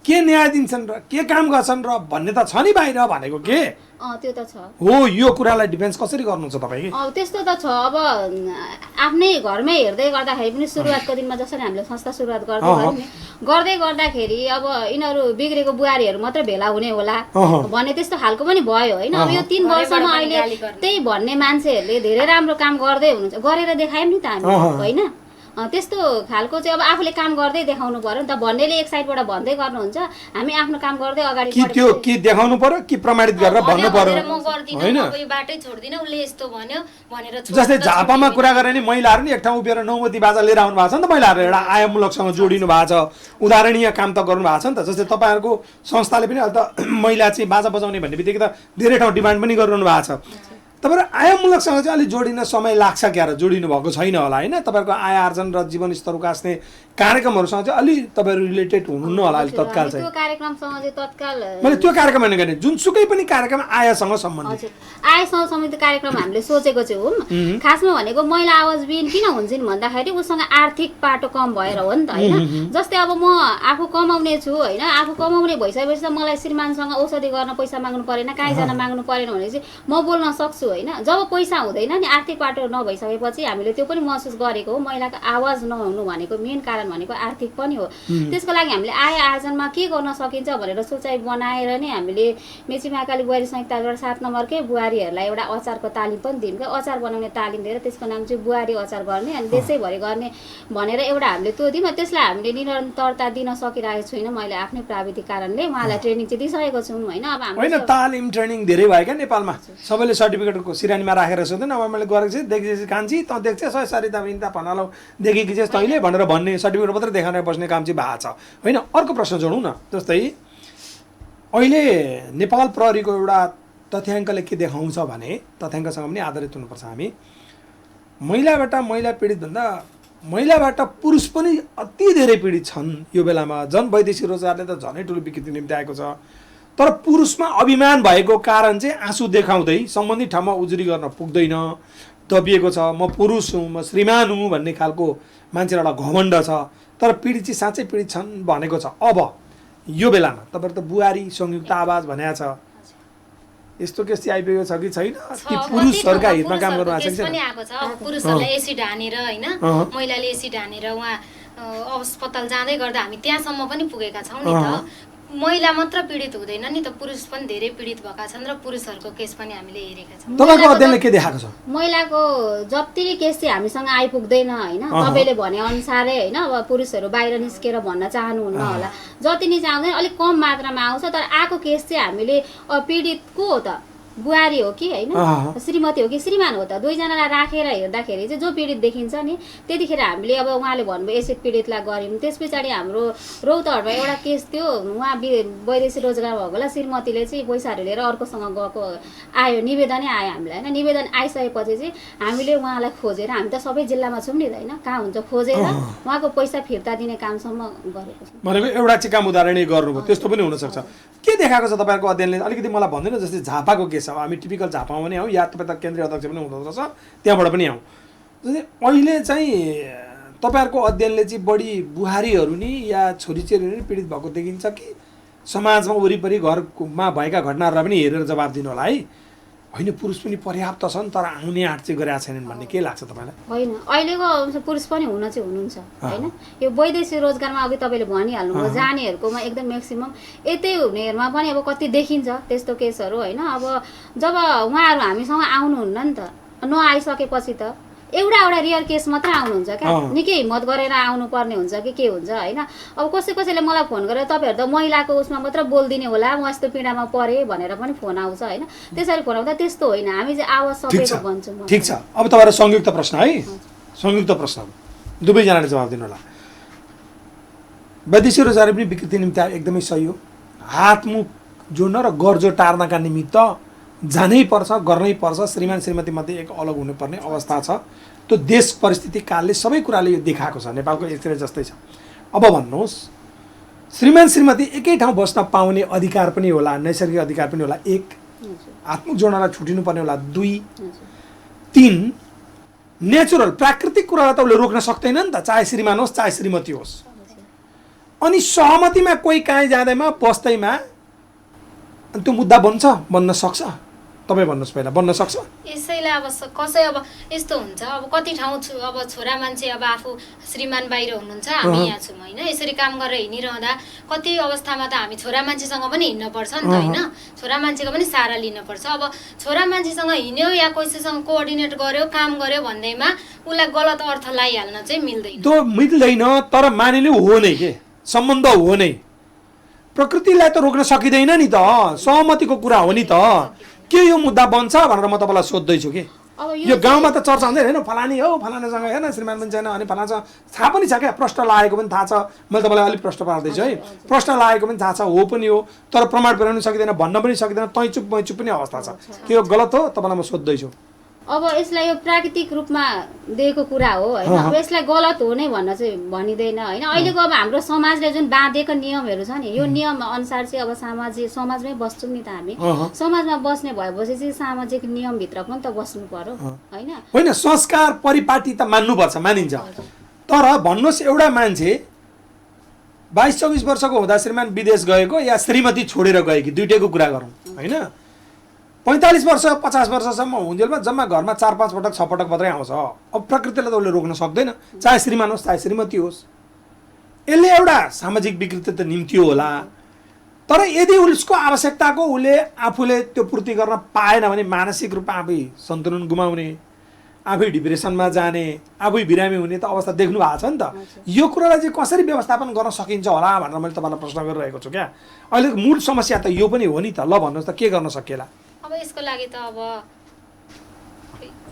के न्याय दिन्छन् र के काम गर्छन् र भन्ने त छ नि बाहिर भनेको के त्यो त छ हो यो कुरालाई डिफेन्स कसरी गर्नुहुन्छ तपाईँ त्यस्तो त छ अब आफ्नै घरमै हेर्दै गर्दाखेरि पनि सुरुवातको दिनमा जसरी हामीले संस्था सुरुवात गर्दै गर्दाखेरि अब यिनीहरू बिग्रेको बुहारीहरू मात्रै भेला हुने होला भन्ने त्यस्तो खालको पनि भयो होइन अब यो 3 वर्षमा अहिले त्यही भन्ने मान्छेहरूले धेरै राम्रो काम गर्दै हुनुहुन्छ गरेर देखायौँ नि त हामी होइन त्यस्तो खालको चाहिँ अब आफूले काम गर्दै देखाउनु पर्यो नि त भन्नेले एक साइडबाट भन्दै गर्नुहुन्छ हामी आफ्नो काम गर्दै अगाडि कि त्यो कि देखाउनु पर्यो कि प्रमाणित गरेर भन्नु पर्यो म गर्दिन अब यो बाटै छोड्दिन उले यस्तो भन्यो भनेर जस्तै झापामा कुरा गरे नि महिलाहरू नि एक ठाउँ उभिएर नौमती बाजा लिएर आउनु भएको छ नि त महिलाहरू एउटा आयामूलकसँग जोडिनु भएको छ उदाहरणीय काम त गर्नु भएको छ नि त जस्तै तपाईँहरूको संस्थाले पनि अहिले त महिला चाहिँ बाजा बजाउने भन्ने बित्तिकै त धेरै ठाउँ डिमान्ड पनि गरिरहनु भएको छ तपाईँहरू आयमूलकसँग चाहिँ अलिक जोडिन समय लाग्छ क्या र जोडिनु भएको छैन होला होइन तपाईँहरूको आय आर्जन र जीवन स्तर उकास्ने कार्यक्रमहरूसँग चाहिँ अलि तपाईँहरू रिलेटेड हुनुहुन्न होला अहिले तत्काल चाहिँ त्यो कार्यक्रमसँग चाहिँ तत्काल मैले त्यो कार्यक्रम होइन गर्ने जुनसुकै पनि कार्यक्रम आयसँग सम्बन्धित आयसँग सम्बन्धित कार्यक्रम हामीले सोचेको चाहिँ हो खासमा भनेको महिला आवाजविहीन किन हुन्छन् भन्दाखेरि उसँग आर्थिक पाटो कम भएर हो नि त होइन जस्तै अब म आफू कमाउने छु होइन आफू कमाउने भइसकेपछि त मलाई श्रीमानसँग औषधि गर्न पैसा माग्नु परेन कहीँ जान माग्नु परेन भनेपछि म बोल्न सक्छु होइन जब पैसा हुँदैन नि आर्थिक पाटो नभइसकेपछि हामीले त्यो पनि महसुस गरेको हो महिलाको आवाज नहुनु भनेको मेन कारण भनेको आर्थिक पनि हो त्यसको लागि हामीले आय आर्जनमा के गर्न सकिन्छ भनेर सोचाइ बनाएर नै हामीले मेची महाकाली बुहारी संहिताबाट 7 नम्बरकै बुहारीहरूलाई एउटा अचारको तालिम पनि दियौँ क्या अचार बनाउने तालिम दिएर त्यसको नाम चाहिँ बुहारी अचार गर्ने अनि देशैभरि गर्ने भनेर एउटा हामीले त्यो दियौँ त्यसलाई हामीले निरन्तरता दिन सकिरहेको छुइनँ मैले आफ्नै प्राविधिक कारणले उहाँलाई ट्रेनिङ चाहिँ दिइसकेको छु होइन अब होइन तालिम ट्रेनिङ धेरै भयो क्या नेपालमा सबैले सर्टिफिकेटको सिरानीमा राखेर सोध्दैन अब मैले गरेको चाहिँ देखेपछि कान्छी त देख्छ सरिता बिन्ता भनालौ देखेकी चाहिँ तैँले भनेर भन्ने सर्टिफिकेट मात्रै देखाएर बस्ने काम चाहिँ भएको छ होइन अर्को प्रश्न जोडौँ न जस्तै अहिले नेपाल प्रहरीको एउटा तथ्याङ्कले के देखाउँछ भने तथ्याङ्कसँग पनि आधारित हुनुपर्छ हामी महिला पीडित भन्दा महिलाबाट पुरुष पनि अति धेरै पीडित छन् यो बेलामा वैदेशिक रोजगारले त झनै ठुलो विकृति निम्ति आएको छ तर पुरुषमा अभिमान भएको कारण चाहिँ आँसु देखाउँदै सम्बन्धित ठाउँमा उजुरी गर्न पुग्दैन दबिएको छ म पुरुष हुँ म श्रीमान हुँ भन्ने खालको मान्छेलाई एउटा घमण्ड छ तर पीडित चाहिँ साँच्चै पीडित छन् भनेको छ अब यो बेलामा तपाईँहरू त बुहारी संयुक्त आवाज भनेको छ यस्तो केस चाहिँ आइपुगेको छ कि छैन कि पुरुषहरूका हितमा काम गर्नु आएको छ पुरुषहरूलाई एसिड हानेर होइन महिलाले एसिड हानेर उहाँ अस्पताल जाँदै गर्दा हामी त्यहाँसम्म पनि पुगेका छौँ नि त महिला मात्र पीडित हुँदैन नि त पुरुष पनि धेरै पीडित भएका छन् र पुरुषहरूको केस पनि हामीले हेरेका छौँ तपाईँको अध्ययनले के देखाएको छ महिलाको जति केस चाहिँ हामीसँग आइपुग्दैन होइन तपाईँले भने अनुसारै होइन अब पुरुषहरू बाहिर निस्केर भन्न चाहनुहुन्न होला जति नै चाहँदैन अलिक कम मात्रामा आउँछ तर आएको केस चाहिँ हामीले पीडित को हो त बुहारी हो कि होइन श्रीमती हो कि श्रीमान हो त दुईजनालाई राखेर हेर्दाखेरि चाहिँ जो पीडित देखिन्छ नि त्यतिखेर हामीले अब उहाँले भन्नुभयो एसिड पीडितलाई गऱ्यौँ त्यस पछाडि हाम्रो रौतहटमा एउटा केस थियो उहाँ वैदेशिक रोजगार भएको होला श्रीमतीले चाहिँ पैसाहरू लिएर अर्कोसँग गएको आयो निवेदनै आयो हामीलाई होइन निवेदन आइसकेपछि चाहिँ हामीले उहाँलाई खोजेर हामी त सबै जिल्लामा छौँ नि त होइन कहाँ हुन्छ खोजेर उहाँको पैसा फिर्ता दिने कामसम्म गरेको छौँ भनेको एउटा चाहिँ काम उदाहरणै गर्नुभयो त्यस्तो पनि हुनसक्छ के देखाएको छ तपाईँहरूको अध्ययनले अलिकति मलाई भन्दैन जस्तै झापाको केस अब हामी टिपिकल झापामा पनि आउँ या तपाईँ त केन्द्रीय अध्यक्ष पनि हुँदो रहेछ त्यहाँबाट पनि आउँ जस्तै अहिले चाहिँ तपाईँहरूको अध्ययनले चाहिँ बढी बुहारीहरू नि या छोरीचेलीहरू नि पीडित भएको देखिन्छ कि समाजमा वरिपरि घरमा भएका घटनाहरूलाई पनि हेरेर जवाब दिनु होला है होइन पुरुष पनि पर्याप्त छन् तर आउने आँट चाहिँ गरेका छैनन् भन्ने के लाग्छ तपाईँलाई होइन अहिलेको पुरुष पनि हुन चाहिँ हुनुहुन्छ होइन यो वैदेशिक रोजगारमा अघि तपाईँले भनिहाल्नुभयो जानेहरूकोमा एकदम म्याक्सिमम यतै हुनेहरूमा पनि अब कति देखिन्छ त्यस्तो केसहरू होइन अब जब उहाँहरू हामीसँग आउनुहुन्न नि त नआइसकेपछि त एउटा रियल केस मात्रै आउनुहुन्छ क्या निकै हिम्मत गरेर आउनुपर्ने हुन्छ कि के हुन्छ होइन अब कसैले मलाई फोन गरेर तपाईँहरू त महिलाको उसमा मात्र बोलिदिने होला म यस्तो पीडामा परेँ भनेर पनि फोन आउँछ होइन त्यसरी फोन आउँदा त्यस्तो होइन हामी चाहिँ आवाज सबैको भन्छौँ ठिक छ अब तपाईँहरू संयुक्त प्रश्न है संयुक्त प्रश्न दुवैजनाले जवाब दिनु होला वैदेशिक रोजगार पनि विकृति निम्ति एकदमै सही हो हातमुख जोड्न र गर्जो टार्नका निमित्त जानै पर्छ गर्नै पर्छ श्रीमान श्रीमती मध्ये एक अलग हुनुपर्ने अवस्था छ त्यो देश परिस्थिति कालले सबै कुराले यो देखाएको छ नेपालको एक्सरे जस्तै छ अब भन्नुहोस् श्रीमान श्रीमती एकै ठाउँ बस्न पाउने अधिकार पनि होला नैसर्गिक अधिकार पनि होला 1 आत्मिक जोड्नलाई छुटिनु पर्ने होला 2 3 नेचुरल प्राकृतिक कुरालाई त उसले रोक्न सक्दैन नि त चाहे श्रीमान होस् चाहे श्रीमती होस् अनि सहमतिमा कोही काहीँ जाँदैमा बस्दैमा त्यो मुद्दा बन्न सक्छ तपाईँ भन्नुहोस् पहिला बन्न सक्छ यसैलाई अब कसै अब यस्तो हुन्छ अब कति ठाउँ अब छोरा मान्छे अब आफू श्रीमान बाहिर हुनुहुन्छ हामी यहाँ छौँ होइन यसरी काम गरेर हिँडिरहँदा कति अवस्थामा त हामी छोरा मान्छेसँग पनि हिँड्न पर्छ नि त होइन छोरा मान्छेको पनि सहारा लिनुपर्छ अब छोरा मान्छेसँग हिँड्यो या कसैसँग कोअर्डिनेट गर्यो काम गर्यो भन्दैमा उसलाई गलत अर्थ लगाइहाल्न चाहिँ मिल्दैन त्यो मिल्दैन तर मानिलिउँ हो नै के सम्बन्ध हो नै प्रकृतिलाई त रोक्न सकिँदैन नि त सहमतिको कुरा हो नि त के यो मुद्दा बन्छ भनेर म तपाईँलाई सोध्दैछु कि अब यो गाउँमा त चर्चा हुँदैन हैन, फलानी हो, फलानासँग हेर्न श्रीमान पनि छैन, अनि फलानासँग थाहा पनि छ क्या, प्रश्न लागेको पनि थाहा छ। मैले तपाईँलाई अलिक प्रश्न पार्दैछु है, प्रश्न लागेको पनि थाहा छ, हो पनि हो, तर प्रमाण पुर्याउन सकिँदैन, भन्न पनि सकिँदैन, तैचुप मैचुप पनि अवस्था छ। के यो गलत हो तपाईँलाई म सोध्दैछु? अब यसलाई यो प्राकृतिक रूपमा दिएको कुरा हो होइन, अब यसलाई गलत हो नै भन्न चाहिँ भनिँदैन होइन। अहिलेको अब हाम्रो समाजले जुन बाँधेको नियमहरू छ नि, यो नियम अनुसार चाहिँ अब समाजमै बस्छौँ नि त हामी। समाजमा बस्ने भएपछि चाहिँ सामाजिक नियमभित्र पनि त बस्नु पर्यो होइन। होइन, संस्कार परिपाटी त मान्नुपर्छ, मानिन्छ, तर भन्नुहोस् एउटा मान्छे 22-24 वर्षको हुँदा श्रीमान विदेश गएको या श्रीमती छोडेर गएकी, दुइटैको कुरा गरौँ होइन। 45 वर्ष 50 वर्षसम्म हुन्जेलमा जम्मा घरमा 4-5 पटक 6 पटक मात्रै आउँछ। अब प्रकृतिले त उसले रोक्न सक्दैन, चाहे श्रीमान होस् चाहे श्रीमती होस्। यसले एउटा सामाजिक विकृति त निम्तियो होला, तर यदि उसको आवश्यकताको उसले आफूले त्यो पूर्ति गर्न पाएन भने मानसिक रूपमा आफै सन्तुलन गुमाउने, आफै डिप्रेसनमा जाने, आफै बिरामी हुने त अवस्था देख्नु भएको छ नि त। यो कुरालाई चाहिँ कसरी व्यवस्थापन गर्न सकिन्छ होला भनेर मैले तपाईँलाई प्रश्न गरिरहेको छु क्या। अहिलेको मूल समस्या त यो पनि हो नि त। ल भन्नुहोस् त के गर्न सकिएला? अब यसको लागि त अब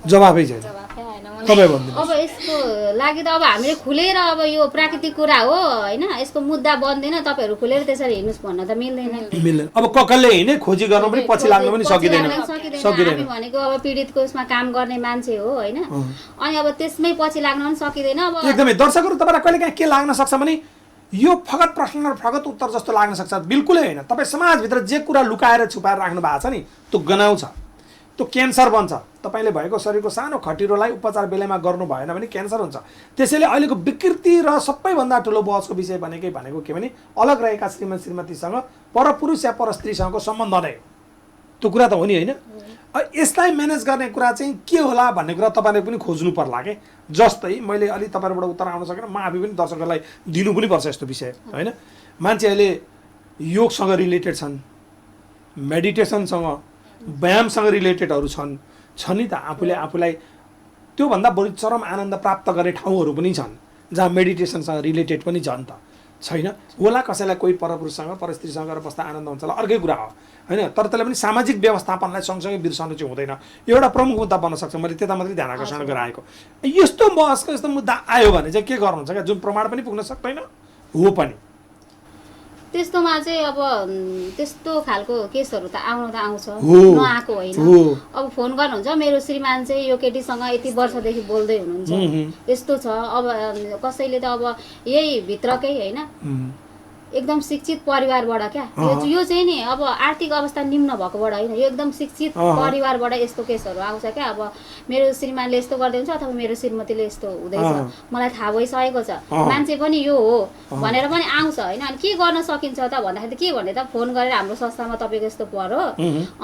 जवाफै छैन। अब यसको लागि त अब हामीले खुलेर अब यो प्राकृतिक कुरा हो होइन, यसको मुद्दा बन्दैन, तपाईँहरू खुलेर त्यसरी हिँड्नुहोस् भन्न त मिल्दैन। अब ककलले हिँडे खोजी गर्न पनि पछि लाग्न पनि सकिँदैन। हामी भनेको अब पीडितको उसमा काम गर्ने मान्छे हो होइन, अनि अब त्यसमै पछि लाग्न पनि सकिँदैन। अब एकदमै दर्शकहरू तपाईँलाई कहिले काहीँ के लाग्न सक्छ भने यो फगत प्रश्न र फगत उत्तर जस्तो लाग्न सक्छ, बिल्कुलै होइन। तपाईँ समाजभित्र जे कुरा लुकाएर छुपाएर राख्नु भएको छ नि त्यो गनाउँछ, त्यो क्यान्सर बन्छ। तपाईँले भएको शरीरको सानो खटिरोलाई उपचार बेलामा गर्नु भएन भने क्यान्सर हुन्छ। त्यसैले अहिलेको विकृति र सबैभन्दा ठुलो बहसको विषय भनेको के भने अलग रहेका श्रीमान श्रीमतीसँग परपुरुष या परस्त्रीसँगको सम्बन्ध नै, त्यो कुरा त हो नि होइन। यसलाई म्यानेज गर्ने कुरा चाहिँ के होला भन्ने कुरा तपाईँले पनि खोज्नु पर्ला के। जस्तै मैले अलि तपाईँबाट उत्तर आउन सकेन, म आफै पनि दर्शकहरूलाई दिनु पनि पर्छ यस्तो विषय होइन। मान्छे अहिले योगसँग रिलेटेड छन्, मेडिटेसनसँग व्यायामसँग रिलेटेडहरू छन् नि त। आफूलाई त्योभन्दा बढी चरम आनन्द प्राप्त गर्ने ठाउँहरू पनि छन् जहाँ मेडिटेसनसँग रिलेटेड पनि छन् त, छैन होला। कसैलाई कोही परपुरुषसँग परस्त्रीसँग गएर बस्दा आनन्द हुन्छ होला, अर्कै कुरा हो होइन। तर त्यसले पनि सामाजिक व्यवस्थापनलाई सँगसँगै बिर्सनु चाहिँ हुँदैन। एउटा प्रमुख मुद्दा बन्न सक्छ। मैले त्यता मात्रै ध्यान आकर्षण गराएको। यस्तो बहसको यस्तो मुद्दा आयो भने चाहिँ के गर्नुहुन्छ क्या, जुन प्रमाण पनि पुग्न सक्दैन हो पनि, त्यस्तोमा चाहिँ अब त्यस्तो खालको केसहरू त आउँछ, नआएको होइन। अब फोन गर्नुहुन्छ, मेरो श्रीमान चाहिँ यो केटीसँग यति वर्षदेखि बोल्दै हुनुहुन्छ, यस्तो छ। अब कसैले त अब यही भित्रकै होइन एकदम शिक्षित परिवारबाट क्या, यो चाहिँ नि अब आर्थिक अवस्था निम्न भएकोबाट होइन, यो एकदम शिक्षित परिवारबाट यस्तो केसहरू आउँछ क्या। अब मेरो श्रीमानले यस्तो गर्दै हुन्छ अथवा मेरो श्रीमतीले यस्तो हुँदैछ, मलाई थाहा भइसकेको छ, मान्छे पनि यो हो भनेर पनि आउँछ होइन। अनि के गर्न सकिन्छ त भन्दाखेरि के भने त फोन गरेर हाम्रो संस्थामा तपाईँको यस्तो पर्यो,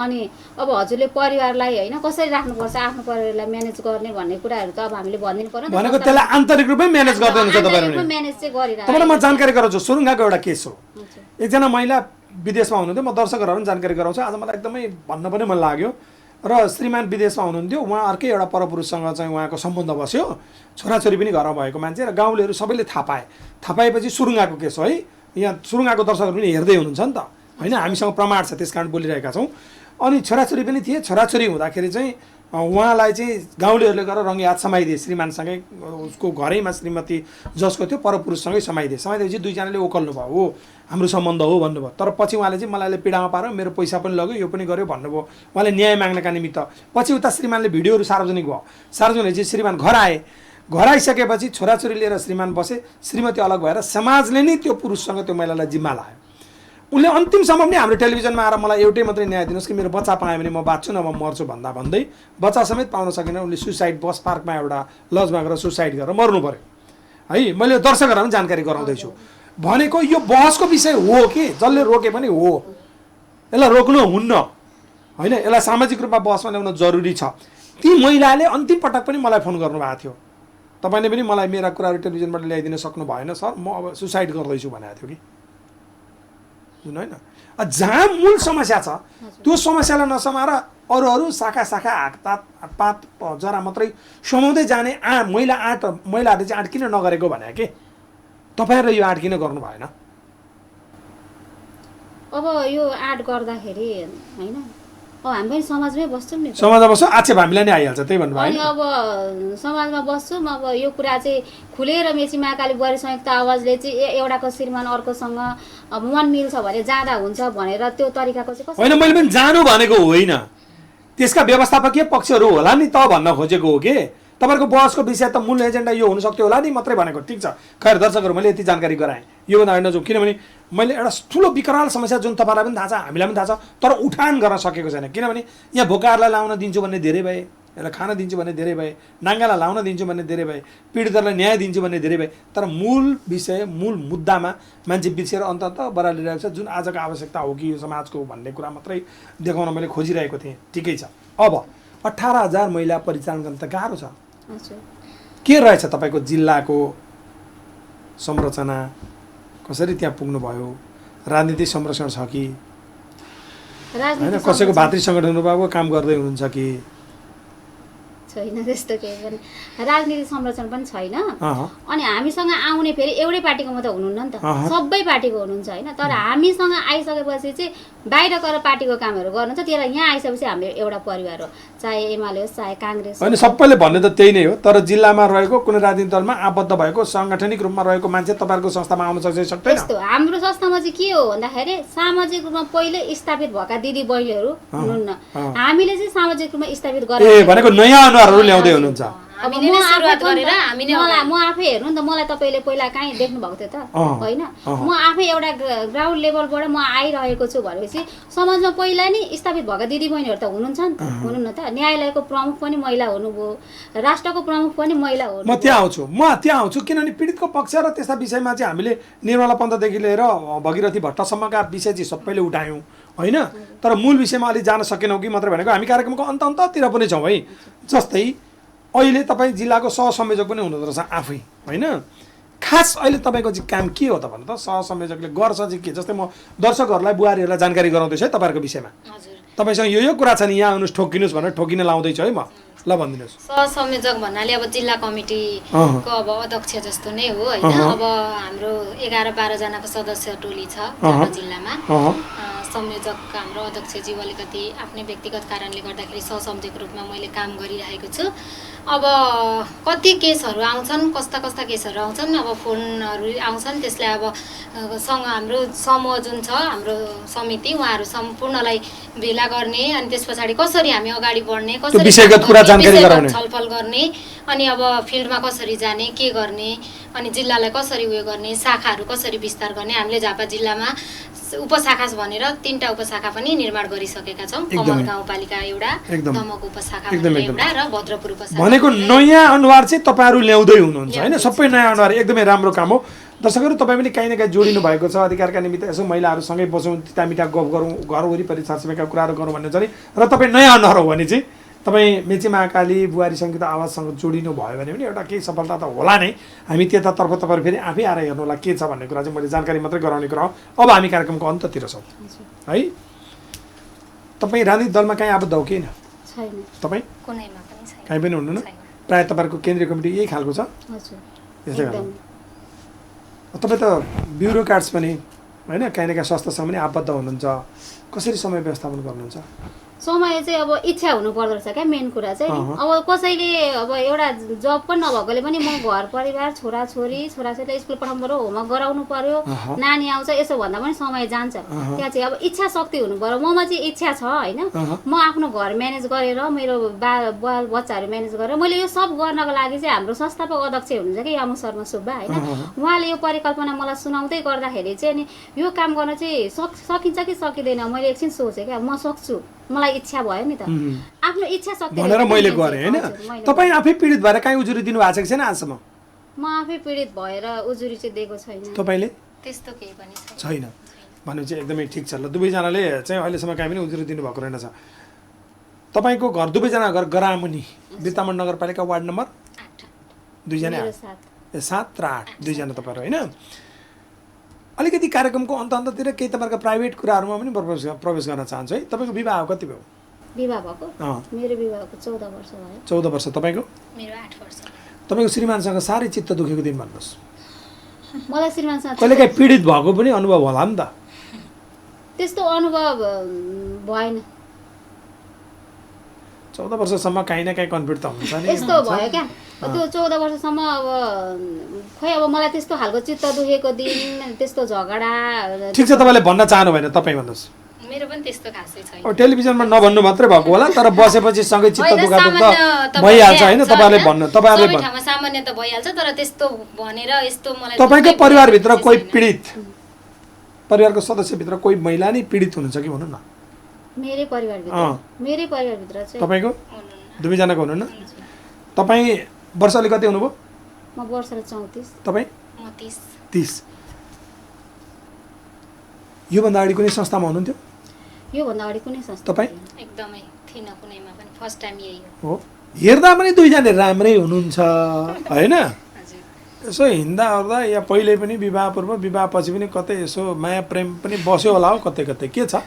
अनि अब हजुरले परिवारलाई होइन कसरी राख्नुपर्छ, आफ्नो परिवारलाई म्यानेज गर्ने भन्ने कुराहरू त अब हामीले भनिदिनु पर्यो भनेको। त्यसलाई आन्तरिक रूपमै म्यानेज गर्दैन छ तपाईँहरूले? म्यानेज चाहिँ गरिरहेको। तपाईँलाई म जानकारी गराउँछु। सुरुङाको एउटा केस हो, एकजना महिला विदेशमा हुनुहुन्थ्यो। म दर्शकहरूलाई पनि जानकारी गराउँछु। आज मलाई एकदमै भन्न पनि मन लाग्यो। र श्रीमान विदेशमा हुनुहुन्थ्यो, उहाँ अर्कै एउटा परपुरुषसँग चाहिँ उहाँको सम्बन्ध बस्यो, छोराछोरी पनि घरमा भएको मान्छे, र गाउँलेहरू सबैले थाहा पाएपछि सुरुङाको केस हो है। यहाँ सुरुङाको दर्शकहरू पनि हेर्दै हुनुहुन्छ नि त होइन, हामीसँग प्रमाण छ त्यस कारण बोलिरहेका छौँ। अनि छोराछोरी पनि थिए। छोराछोरी हुँदाखेरि चाहिँ उहाँलाई चाहिँ गाउँलेहरूले गएर रङ्गी हात समाइदिए श्रीमानसँगै, उसको घरैमा श्रीमती जसको थियो परपुरुषसँगै समाइदिएपछि दुईजनाले ओकल्नु भयो, हो हाम्रो सम्बन्ध हो भन्नुभयो। तर पछि उहाँले चाहिँ मलाई पीडामा पार्यो, मेरो पैसा पनि लग्यो, यो पनि गर्यो भन्नुभयो। उहाँले न्याय माग्नका निमित्त पछि उता श्रीमानले भिडियोहरू सार्वजनिक भयो। सार्वजनिक चाहिँ श्रीमान घर आइसकेपछि छोराछोरी लिएर श्रीमान बसे, श्रीमती अलग भएर समाजले नै त्यो पुरुषसँग त्यो महिलालाई जिम्मा लायो। उसले अन्तिमसम्म पनि हाम्रो टेलिभिजनमा आएर मलाई एउटै मात्रै न्याय दिनुहोस् कि मेरो बच्चा पाएँ भने म बाँच्छु न म मर्छु भन्दै बच्चा समेत पाउन सकेन। उसले सुसाइड बस पार्कमा एउटा लजमा गएर सुसाइड गरेर मर्नु पर्यो है। मैले दर्शकहरूलाई पनि जानकारी गराउँदैछु। भनेको यो बहसको विषय हो कि जसले रोके पनि हो, यसलाई रोक्नु हुन्न होइन, यसलाई सामाजिक रूपमा बहसमा ल्याउन जरुरी छ। ती महिलाले अन्तिम पटक पनि मलाई फोन गर्नुभएको थियो, तपाईँले पनि मलाई मेरा कुराहरू टेलिभिजनबाट ल्याइदिन सक्नु भएन सर, म अब सुसाइड गर्दैछु भनेको थियो कि जुन होइन। जहाँ मूल समस्या छ त्यो समस्यालाई नसमाएर अरू शाखा हातपात जरा मात्रै समाउँदै जाने महिलाहरूले चाहिँ आँट किन नगरेको भने के तपाईँहरू यो आँट किन गर्नु भएन? अब यो आँट गर्दाखेरि होइन अब हामी पनि समाजमै बस्छौँ नि। समाजमा बस्छ आक्षेप हामीलाई नै आइहाल्छ त्यही भन्नुभयो अनि अब समाजमा बस्छौँ अब यो कुरा चाहिँ खुलेर मेची महाकाली बुहारी संयुक्त आवाजले चाहिँ एउटाको श्रीमान अर्कोसँग अब मन मिल्छ भने जाँदा हुन्छ भनेर त्यो तरिकाको चाहिँ कस्तो? होइन मैले पनि जानु भनेको होइन, त्यसका व्यवस्थापकीय पक्षहरू होला नि त भन्न खोजेको हो कि तपाईँको बहसको विषय त मूल एजेन्डा यो हुनसक्थ्यो होला नि मात्रै भनेको। ठिक छ, खैर दर्शकहरू मैले यति जानकारी गराएँ, योभन्दा होइन जो किनभने मैले एउटा ठुलो विकराल समस्या जुन तपाईँलाई पनि थाहा छ हामीलाई पनि थाहा छ तर उठान गर्न सकेको छैन। किनभने यहाँ भोकाहरूलाई लाउन दिन्छु भन्ने धेरै भए, यसलाई खान दिन्छु भन्ने धेरै भए, नाङ्गालाई लाउन दिन्छु भन्ने धेरै भए, पीडितहरूलाई न्याय दिन्छु भन्ने धेरै भए, तर मूल विषय मूल मुद्दामा मान्छे बिर्सेर अन्त बरालिरहेको छ जुन आजको आवश्यकता हो कि यो समाजको भन्ने कुरा मात्रै देखाउन मैले खोजिरहेको थिएँ। ठिकै छ, अब 18,000 महिला परिचालन गर्न त गाह्रो छ। के रहेछ तपाईँको जिल्लाको संरचना, कसरी त्यहाँ पुग्नुभयो, राजनीतिक संरक्षण छ कि होइन, कसैको भातृ सङ्गठनको काम गर्दै हुनुहुन्छ कि छैन? त्यस्तो केही पनि राजनीतिक संरक्षण पनि छैन। अनि हामीसँग आउने फेरि एउटै पार्टीको मात्रै हुनुहुन्न नि त, सबै पार्टीको हुनुहुन्छ होइन। तर हामीसँग आइसकेपछि चाहिँ बाहिर गएर पार्टीको कामहरू गर्नुहुन्छ, त्यसलाई यहाँ आइसकेपछि हामी एउटा परिवार हो, चाहे एमाले होस् चाहे काङ्ग्रेस। होइन सबैले भन्ने त त्यही नै हो, तर जिल्लामा रहेको कुनै राजनीतिक दलमा आबद्ध भएको साङ्गठनिक रूपमा रहेको मान्छे तपाईँहरूको संस्थामा आउन सक्छ सक्दैन? यस्तो हाम्रो संस्थामा चाहिँ के हो भन्दाखेरि सामाजिक रूपमा पहिले स्थापित भएका दिदी बहिनीहरू हुनुहुन्न, हामीले चाहिँ सामाजिक रूपमा स्थापित गरेर भनेको नयाँ अनुहारहरू ल्याउँदै हुनुहुन्छ। अब म आफै हेर्नु नि त, मलाई तपाईँले पहिला कहीँ देख्नु भएको थियो त होइन? म आफै एउटा ग्राउन्ड लेभलबाट म आइरहेको छु भनेपछि समाजमा पहिला नि स्थापित भएका दिदी बहिनीहरू त हुनुहुन्छ नि त, हुनुहुन्न त? न्यायालयको प्रमुख पनि महिला हुनुभयो, राष्ट्रको प्रमुख पनि महिला हुनु। म त्यहाँ आउँछु किनभने पीडितको पक्ष र त्यस्ता विषयमा चाहिँ हामीले निर्मला पन्तदेखि लिएर भगीरथी भट्टसम्मका विषय चाहिँ सबैले उठायौँ होइन। तर मूल विषयमा अलि जान सकेनौँ कि मात्रै भनेको हामी कार्यक्रमको अन्ततिर पनि छौँ है। जस्तै अहिले तपाईँ जिल्लाको सहसंयोजक पनि हुनुहुँदो रहेछ आफै होइन। खास अहिले तपाईँको चाहिँ काम के हो त भन्नु त? सहसंयोजकले गर्छ चाहिँ के? जस्तै म दर्शकहरूलाई बुहारीहरूलाई जानकारी गराउँदैछु है तपाईँहरूको विषयमा। तपाईँसँग यो कुरा छ नि यहाँ आउनुहोस् ठोकिनुहोस् भनेर ठोकिन लाउँदैछु है म, ल भनिदिनुहोस्। सहसंयोजक भन्नाले अब जिल्ला कमिटीको अब अध्यक्ष जस्तो नै हो होइन। अब हाम्रो 11-12 जनाको सदस्य टोली छ जिल्लामा। संयोजक हाम्रो अध्यक्षज्यू अलिकति आफ्नै व्यक्तिगत कारणले गर्दाखेरि सहसंयोजक रूपमा मैले काम गरिरहेको छु। अब कति केसहरू आउँछन्, कस्ता कस्ता केसहरू आउँछन्, अब फोनहरू आउँछन्, त्यसलाई अब हाम्रो समूह जुन छ हाम्रो समिति उहाँहरू सम्पूर्णलाई भेला गर्ने अनि त्यस पछाडि कसरी हामी अगाडि बढ्ने, कसरी छलफल गर्ने, अनि अब फिल्डमा कसरी जाने, के गर्ने, अनि जिल्लालाई कसरी उयो गर्ने, शाखाहरू कसरी विस्तार गर्ने। हामीले झापा जिल्लामा उपशाखा भनेर 3टा उपशाखा पनि निर्माण गरिसकेका छौँ। कमल गाउँपालिका एउटा, दमक उपशाखा एउटा र भद्रपुर उपशाखा। भनेको नयाँ अनुहार चाहिँ तपाईँहरू ल्याउँदै हुनुहुन्छ होइन, सबै नयाँ अनुहार, एकदमै राम्रो काम हो। दर्शकहरू तपाईँ पनि काहीँ न काहीँ जोडिनु भएको छ, अधिकारका निमित्त यसो महिलाहरूसँगै बसौँ, तितामिठा गफ गरौँ, घर वरिपरि छरछिमेका कुराहरू गरौँ भन्ने छ नि। र तपाईँ नयाँ अनुहार हो भने चाहिँ तपाईँ मेची महाकाली बुहारी संयुक्त आवाजसँग जोडिनु भयो भने पनि एउटा केही सफलता त होला नै। हामी त्यतातर्फ तपाईँहरू फेरि आफै आएर हेर्नु होला के छ भन्ने कुरा चाहिँ मैले जानकारी मात्रै गराउने कुरा हो। अब हामी कार्यक्रमको अन्ततिर छौँ है। तपाईँ राजनीतिक दलमा कहीँ आबद्ध हो कि छैन? तपाईँ कहीँ पनि हुनुहुन्न? प्रायः तपाईँहरूको केन्द्रीय कमिटी यही खालको छ? यस्तै खालको। तपाईँ त ब्युरोक्राट्स पनि होइन, काहीँ न काहीँ संस्थासँग पनि आबद्ध हुनुहुन्छ, कसरी समय व्यवस्थापन गर्नुहुन्छ? समय चाहिँ अब इच्छा हुनु पर्दो रहेछ क्या मेन कुरा चाहिँ। अब कसैले अब एउटा जब पनि नभएकोले पनि म घर परिवार छोराछोरीलाई स्कुल पठाउनु पर्यो, होमवर्क गराउनु पर्यो, नानी आउँछ, यसो भन्दा पनि समय जान्छ। त्यहाँ चाहिँ अब इच्छा शक्ति हुनु पर्यो। ममा चाहिँ इच्छा छ होइन, म आफ्नो घर म्यानेज गरेर मेरो बाल बच्चाहरू म्यानेज गरेर मैले यो सब गर्नको लागि चाहिँ हाम्रो संस्थापक अध्यक्ष हुनुहुन्छ कि यामु शर्मा सुब्बा होइन, उहाँले यो परिकल्पना मलाई सुनाउँदै गर्दाखेरि चाहिँ अनि यो काम गर्न चाहिँ सकिन्छ कि सकिँदैन मैले एकछिन सोचेँ क्या। म सक्छु, मलाई इच्छा भयो नि त, आफ्नो इच्छा शक्ति भनेर मैले गरेँ होइन। तपाईँ आफै पीडित भएर कहीँ उजुरी दिनु भएको छैन आजसम्म? म आफै पीडित भएर उजुरी चाहिँ दिएको छैन। तपाईँले? त्यस्तो केही पनि छैन भने चाहिँ एकदमै ठिक छ। ल दुवैजनाले चाहिँ अहिलेसम्म कहीँ पनि उजुरी दिनुभएको रहेनछ। तपाईँको घर दुवैजना घर गरामुनि बिर्तामोड नगरपालिका वार्ड नम्बर 2जना 7 र 8 दुईजना तपाईँहरू होइन। अलिकति कार्यक्रमको अन्ततिर केही तपाईँहरूको प्राइभेट कुराहरूमा पनि प्रवेश गर्न चाहन्छु है। तपाईँको विवाह कति भयो? विवाह भएको मेरो विवाहको 14 वर्ष भयो। 14 वर्ष। तपाईँको? मेरो 8 वर्ष। तपाईँको श्रीमानसँग साह्रै चित्त दुखेको दिन भन्नुहोस्। मलाई श्रीमानसँग कहिले काहीँ पीडित भएको पनि अनुभव होला नि त? त्यस्तो अनुभव भएन। 14 वर्षसम्म काहीँ न काहीँ कन्फ्लिक्ट त हुन्छ नि। यस्तो भयो क्या त्यो 14 वर्षसम्म अब खै अब मलाई त्यस्तो खालको चित्त दुखेको दिन त्यस्तो झगडा ठिक छ, तपाईँले भन्न चाहनु भएन, तपाईँ भन्नुहोस्। मेरो पनि त्यस्तो खासै छैन। अब टेलिभिजनमा नभन्नु मात्रै भएको होला, तर बसेपछि सँगै चित्त होइन, दुखाएको सामान्य त त भइहाल्छ होइन। भइहाल्छ तपाईँले होइन? भन्नु, तपाईँले सबै भन्नु, ठाउँमा सामान्य त भइहाल्छ, तर त्यस्तो भनेर यस्तो मलाई तपाईँको दुःख परिवारभित्र चाहिँ कोही छैन। पीडित, परिवारको सदस्यभित्र कोही महिला नै पीडित हुनुहुन्छ कि भन्नु न? मेरै परिवारभित्र चाहिँ तपाईँको हुनुहुन्न। दुवैजनाको हुनुहुन्न? तपाईँ वर्षले कति हुनुभयो? म वर्षले 34। तपाईँ म 30। 30। योभन्दा अगाडि कुनै संस्थामा हुनुहुन्थ्यो योभन्दा अगाडि कुनै संस्था तपाईँ? एकदमै थिएन कुनैमा पनि, फर्स्ट टाइम यही हो। हो, हेर्दा पनि दुईजना राम्रै हुनुहुन्छ होइन? हजुर। यसो हिँड्दा ओर्दा या पहिले पनि विवाह पूर्व विवाहपछि पनि कतै यसो माया प्रेम पनि बस्यो होला हो कतै कतै, के छ?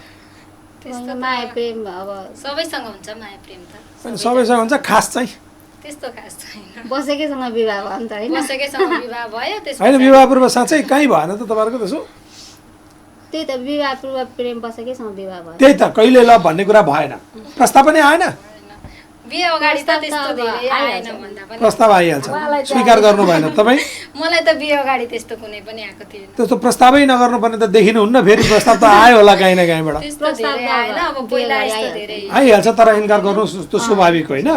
त्यस्तो माया प्रेम अब सबैसँग हुन्छ माया प्रेम त। अनि सबैसँग हुन्छ, खास चाहिँ त्यस्तो खास छैन। बसेकैसँग विवाह भयो नि त होइन? बसेकैसँग विवाह भयो त्यसको होइन, विवाह पूर्व साँच्चै कहीँ भएन त तपाईँहरूको त्यसो? त्यही त विवाह पूर्व प्रेम बसेकैसँग विवाह भयो। त्यही त, कहिले ल भन्ने कुरा भएन, प्रस्ताव पनि आएन? बिहे अगाडि त त्यस्तो प्रस्ताव त धेरै अब आएन आइहाल्छ। भन्दा पनि। प्रस्ताव आइहाल्छ, उहाँलाई चाहिँ स्वीकार गर्नु भएन तपाईँ? मलाई त बिहे अगाडि त्यस्तो कुनै पनि आएको थिएन। त्यस्तो प्रस्तावै नगर्नुपर्ने त देखिनुहुन्न, फेरि प्रस्ताव त आयो होला काहीँ न काहीँबाट। त्यस्तो धेरै आएन, अब पहिला यस्तो धेरै आइहाल्छ, तर इन्कार गर्नु त्यो स्वाभाविक होइन।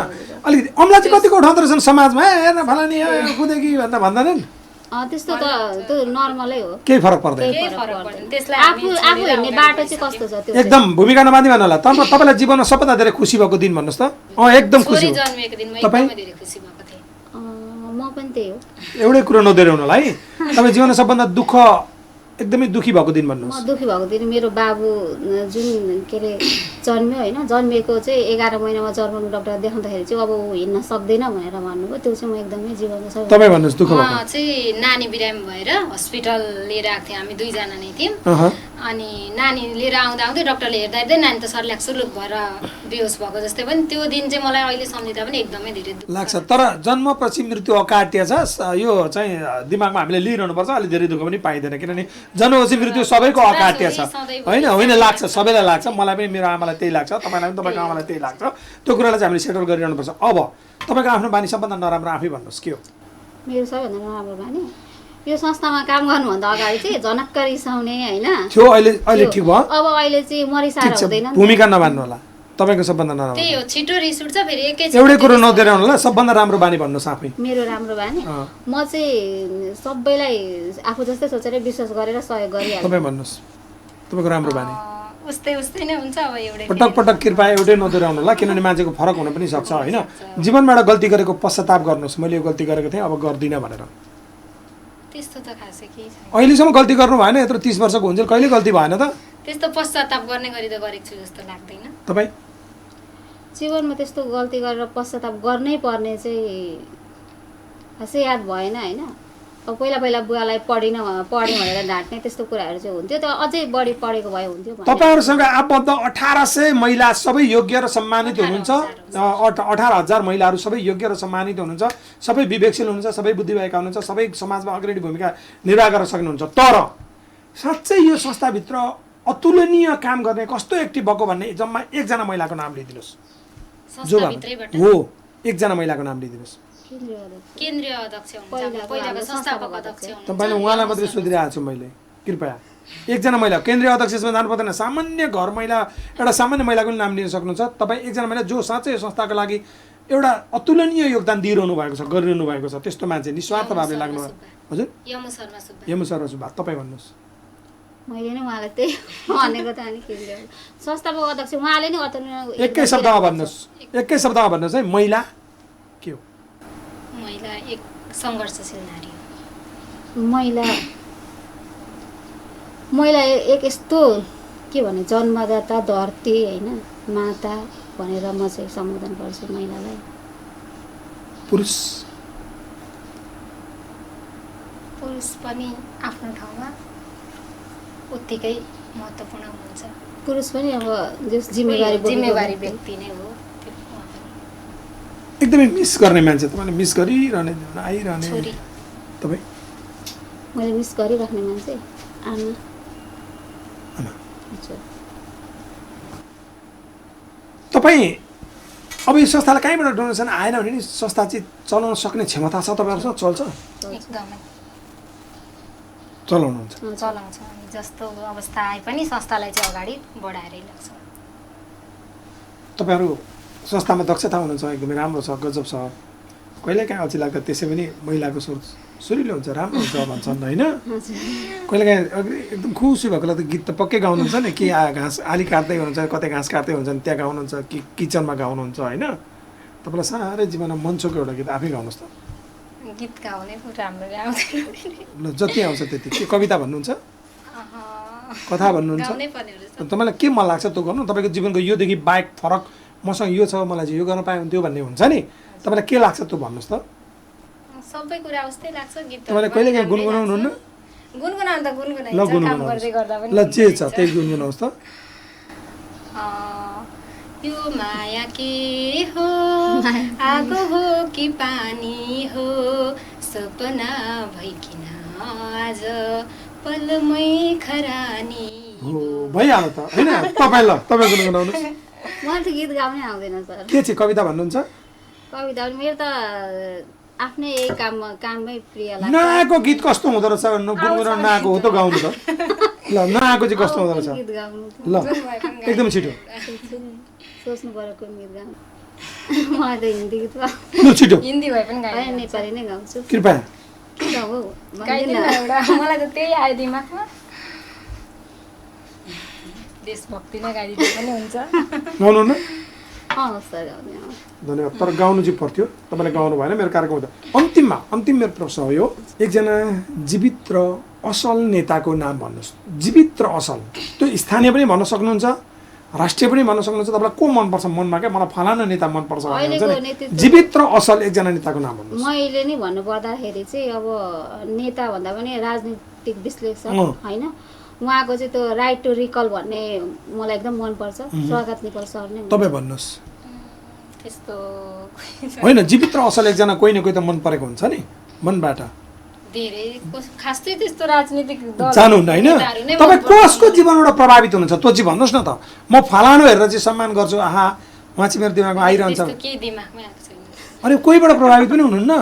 अलिकति अम्ला चाहिँ कतिको उठाउँदो रहेछन् समाजमा, हेर्न फलानी कुदेकी भनेर भन्दैनन्? त्यस्तो त त्यो नर्मलै हो। केही फरक पर्दैन, केही फरक पर्दैन। त्यसलाई आफू हिँड्ने बाटो चाहिँ कस्तो छ त्यो एकदम भूमिका नबाँधी भन्नु होला। तपाईँलाई जीवनमा सबभन्दा धेरै खुसी भएको दिन भन्नुहोस् त? एकदम खुसी छोरी हो। जन्मेको दिनमा तपाईँ? एकदमै धेरै खुसी भएको थिएँ। म पनि त्यही हो। एउटै कुरो नदोहोऱ्याउनु होला है। तपाईँ जीवनमा सबभन्दा एकदमै दुःखी भएको दिन म भन्नुहोस्। दुःखी भएको दिन मेरो बाबु जुन के अरे जन्मियो होइन, जन्मिएको चाहिँ 11 महिनामा जर्मन डक्टर देखाउँदाखेरि चाहिँ अब ऊ हिँड्न सक्दैन भनेर भन्नुभयो। त्यो चाहिँ म एकदमै जीवनमा सब तपाईँ भन्नुहोस् दुःख भएको। म चाहिँ नानी बिरामी भएर हस्पिटल लिएर आएको थिएँ, हामी दुईजना नै थियौँ। अनि नानी लिएर आउँदा आउँदै डक्टरले हेर्दा हेर्दै नानी त सर्ल्याक सुर्लुक भएर बेहोस भएको जस्तै पनि। त्यो दिन चाहिँ मलाई अहिले सम्झिँदा पनि एकदमै धेरै दुःख लाग्छ। तर जन्मपछि मृत्यु अकाट्य छ, यो चाहिँ दिमागमा हामीले लिइरहनु पर्छ। अलि धेरै दुःख पनि पाइँदैन, किनभने जन्मपछि मृत्यु सबैको अकाट्य छ होइन? होइन, लाग्छ, सबैलाई लाग्छ। मलाई पनि, मेरो आमालाई त्यही लाग्छ, तपाईँलाई पनि तपाईँको आमालाई त्यही लाग्छ। त्यो कुरालाई चाहिँ हामीले सेटल गरिरहनुपर्छ। अब तपाईँको आफ्नो बानी सबभन्दा नराम्रो आफै भन्नुहोस्, के हो? मेरो सबैभन्दा नराम्रो बानी यो संस्थामा काम गर्नुभन्दा अगाडि चाहिँ झनक्क रिसाउने होइन थियो, अहिले ठिक भयो? अब अहिले चाहिँ मरिसार हुँदैन। भूमिका नबान्नु होला, तपाईँको सबभन्दा नराम्रो। त्यही हो, छिटो रिस उठ्छ फेरि एकैचोटि। एउटै कुरो नदेराउनु होला, सबभन्दा राम्रो बानी भन्नुहोस् आफै। मेरो राम्रो बानी म चाहिँ सबैलाई आफू जस्तै सोचेर विश्वास गरेर सहयोग गरिहाल्छु। तपाईँ भन्नुहोस् तपाईँको राम्रो बानी। उस्तै उस्तै नै हुन्छ अब एउटै। पटक पटक कृपया एउटै नदोहोऱ्याउनु होला, किनभने मान्छेको फरक हुन पनि सक्छ होइन? जीवनमा एउटा गल्ती गरेको पश्चाताप गर्नुहोस्, मैले यो गल्ती गरेको थिएँ अब गर्दिनँ भनेर। त्यस्तो त खासै केही छैन। अहिलेसम्म गल्ती गर्नु भएन, यत्रो 30 वर्षको हुन्छ, कहिले गल्ती भएन त? त्यस्तो पश्चाताप गर्ने गरी त गरेको छु जस्तो लाग्दैन। तपाईँ? जीवनमा त्यस्तो गल्ती गरेर पश्चाताप गर्नै पर्ने चाहिँ खासै याद भएन होइन? अब पहिला बुवालाई पढेँ भनेर ढाँट्ने त्यस्तो कुराहरू चाहिँ हुन्थ्यो, तर अझै बढी पढेको भए हुन्थ्यो। तपाईँहरूसँग आबद्ध 1800 महिला सबै योग्य र सम्मानित हुनुहुन्छ। 18,000 महिलाहरू सबै योग्य र सम्मानित हुनुहुन्छ, सबै विवेकशील हुनुहुन्छ, सबै बुद्धि भएका हुनुहुन्छ, सबै समाजमा अग्रणी भूमिका निर्वाह गर्न सक्नुहुन्छ। तर साँच्चै यो संस्थाभित्र अतुलनीय काम गर्ने कस्तो एक्टिभ भएको भन्ने जम्मा एकजना महिलाको नाम लिइदिनुहोस्। जो हो, एकजना महिलाको नाम लिइदिनुहोस्। केन्द्रीय अध्यक्ष हुनुहुन्छ, पहिलाको संस्थापक अध्यक्ष हुनुहुन्छ। तपाईँले उहाँलाई मात्रै सोधिरहेको छु मैले, कृपया एकजना महिला केन्द्रीय अध्यक्षमा जानु पर्दैन, सामान्य घर महिला, एउटा सामान्य महिलाको पनि नाम लिन सक्नुहुन्छ तपाईँ। एकजना महिला जो साँच्चै संस्थाको लागि एउटा अतुलनीय योगदान दिइरहनु भएको छ, गरिरहनु भएको छ, त्यस्तो मान्छे निस्वार्थ भावले लाग्नु। हजुर? यमु शर्मा सुब्बा। यमु शर्मा सुब्बा, तपाईँ भन्नुहोस्। मैले नै उहाँलाई त्यही भनेको त अनि केन्द्रीय संस्थापक अध्यक्ष उहाँले नै अतुलनीय। एकै शब्दमा भन्नुहोस्, एकै शब्दमा भन्नुहोस् है, महिला के हो? महिला एक सङ्घर्षशील नारी हो। महिला एक यस्तो के भने जन्मदाता धरती होइन, माता भनेर म चाहिँ सम्बोधन गर्छु महिलालाई। पुरुष पनि आफ्नो ठाउँमा उत्तिकै महत्त्वपूर्ण हुन्छ। पुरुष पनि अब जिम्मेवारी व्यक्ति नै हो। एकदमै मिस गर्ने मान्छे तपाईँले मिस गरिरहने आइरहने तपाईँ? मैले मिस गरिराख्ने मान्छे आमा। तपाईँ अब यो संस्थालाई कहीँबाट डोनेसन आएन भने नि संस्था चाहिँ चलाउन सक्ने क्षमता छ तपाईँहरूसँग? चल्छ? एकदमै चलाउनुहुन्छ? चलाउँछ। हामी जस्तो अवस्था आए पनि संस्थालाई चाहिँ अगाडि बढाएरै लाग्छ। तपाईँहरू संस्थामा दक्षता हुनुहुन्छ, एकदमै राम्रो छ, गजब छ। कहिलेकाहीँ अल्छी लाग्दा त्यसै पनि महिलाको स्वर सुरिलो हुन्छ, राम्रो हुन्छ भन्छन् होइन? कहिलेकाहीँ एकदम खुसी भएको बेला त गीत त पक्कै गाउनुहुन्छ नि, कि घाँस आली काट्दै हुनुहुन्छ, कतै घाँस काट्दै हुनुहुन्छ नि त्यहाँ गाउनुहुन्छ, कि किचनमा गाउनुहुन्छ होइन? तपाईँलाई साह्रै जीवनमा मनसोको एउटा गीत आफै गाउनुहोस् त। गीत गाउने पो राम्ररी आउँदैन। ल जति आउँछ त्यति। के कविता भन्नुहुन्छ? कथा भन्नुहुन्छ? गाउनै पर्ने रहेछ। तपाईँलाई के मन लाग्छ त्यो गर्नु? तपाईँको जीवनको योदेखि बाहेक फरक मसँग यो छ, मलाई चाहिँ यो गर्न पाए हुन्थ्यो भन्ने हुन्छ नि, तपाईँलाई के लाग्छ त्यो भन्नुहोस् त। सबै कुरा उस्तै लाग्छ। गीत तपाईँले कहिलेकाहीँ गुनगुनाउनुहुन्न? गुनगुनाउनु त गुनगुनाइन्छ, ल काम गर्दै गुनगुनाउनुहोस्। गर्दा पनि ल जे छ त्यही गुनगुनाउनुहोस् त। यो माया के हो, आगो हो कि पानी हो, सपना भइकिन आज पलमै खरानी हो भइहाल्यो त होइन? तपाईँ ल तपाईँ गुनगुनाउनुहोस्। मलाई त गीत गाउनै आउँदैन सर। के चाहिँ कविता भन्नुहुन्छ? कविता मेरो त आफ्नै यही काममै प्रिय लाग्छ। नआएको गीत कस्तो हुँदो रहेछ? गुनगुनाउनु नआएको हो त गाउनु त। ल नआएको चाहिँ कस्तो हुँदो रहेछ? गीत गाउनु ल एकदम छिटो सोच्नु पर्यो कुन गीत गाउनु। मलाई त हिन्दी गीत ल छिटो हिन्दी भए पनि होइन, गाइदिनु। नेपाली नै गाउँछु। कृपया। के गाउँ हौ? गाइदिनु न एउटा, मलाई त त्यही आयो दिमागमा। देशभक्ति नै गाइदिनु पनि हुन्छ। गाउनु न? सर गाउने धन्यवाद। तर गाउनु चाहिँ पर्थ्यो, तपाईँले गाउनु भएन। मेरो कार्यक्रम हुँदा अन्तिम मेरो प्रश्न हो यो, एकजना जीवित र असल नेताको नाम भन्नुहोस्। जीवित र असल, त्यो स्थानीय पनि भन्न सक्नुहुन्छ, राष्ट्रिय पनि भन्न सक्नुहुन्छ। तपाईँलाई को मनपर्छ मनमा? क्या मलाई फलाना नेता मनपर्छ भन्नुहुन्छ नि। जीवित र असल एकजना नेताको नाम भन्नुहोस्। मैले नि भन्नुपर्दाखेरि चाहिँ अब नेता भन्दा पनि राजनीतिक विश्लेषक होइन, उहाँको चाहिँ त्यो राइट टु रिकल भन्ने मलाई एकदम मनपर्छ। स्वागत निकल सर नै तपाईँ भन्नुहोस्। त्यस्तो होइन, जीवित र असल एकजना कोही न कोही त मन परेको हुन्छ नि मनबाट। धेरै खासै त्यस्तो राजनीतिक दल जानुहुन्न होइन? तपाईँ कसको जीवनबाट प्रभावित हुनुहुन्छ त्यो चाहिँ भन्नुहोस् न त। म फलानु हेरेर चाहिँ सम्मान गर्छु, आहा उहाँ चाहिँ मेरो दिमागमा आइरहन्छ। केही दिमागमै आएको छैन। अनि कोहीबाट प्रभावित पनि हुनुहुन्न?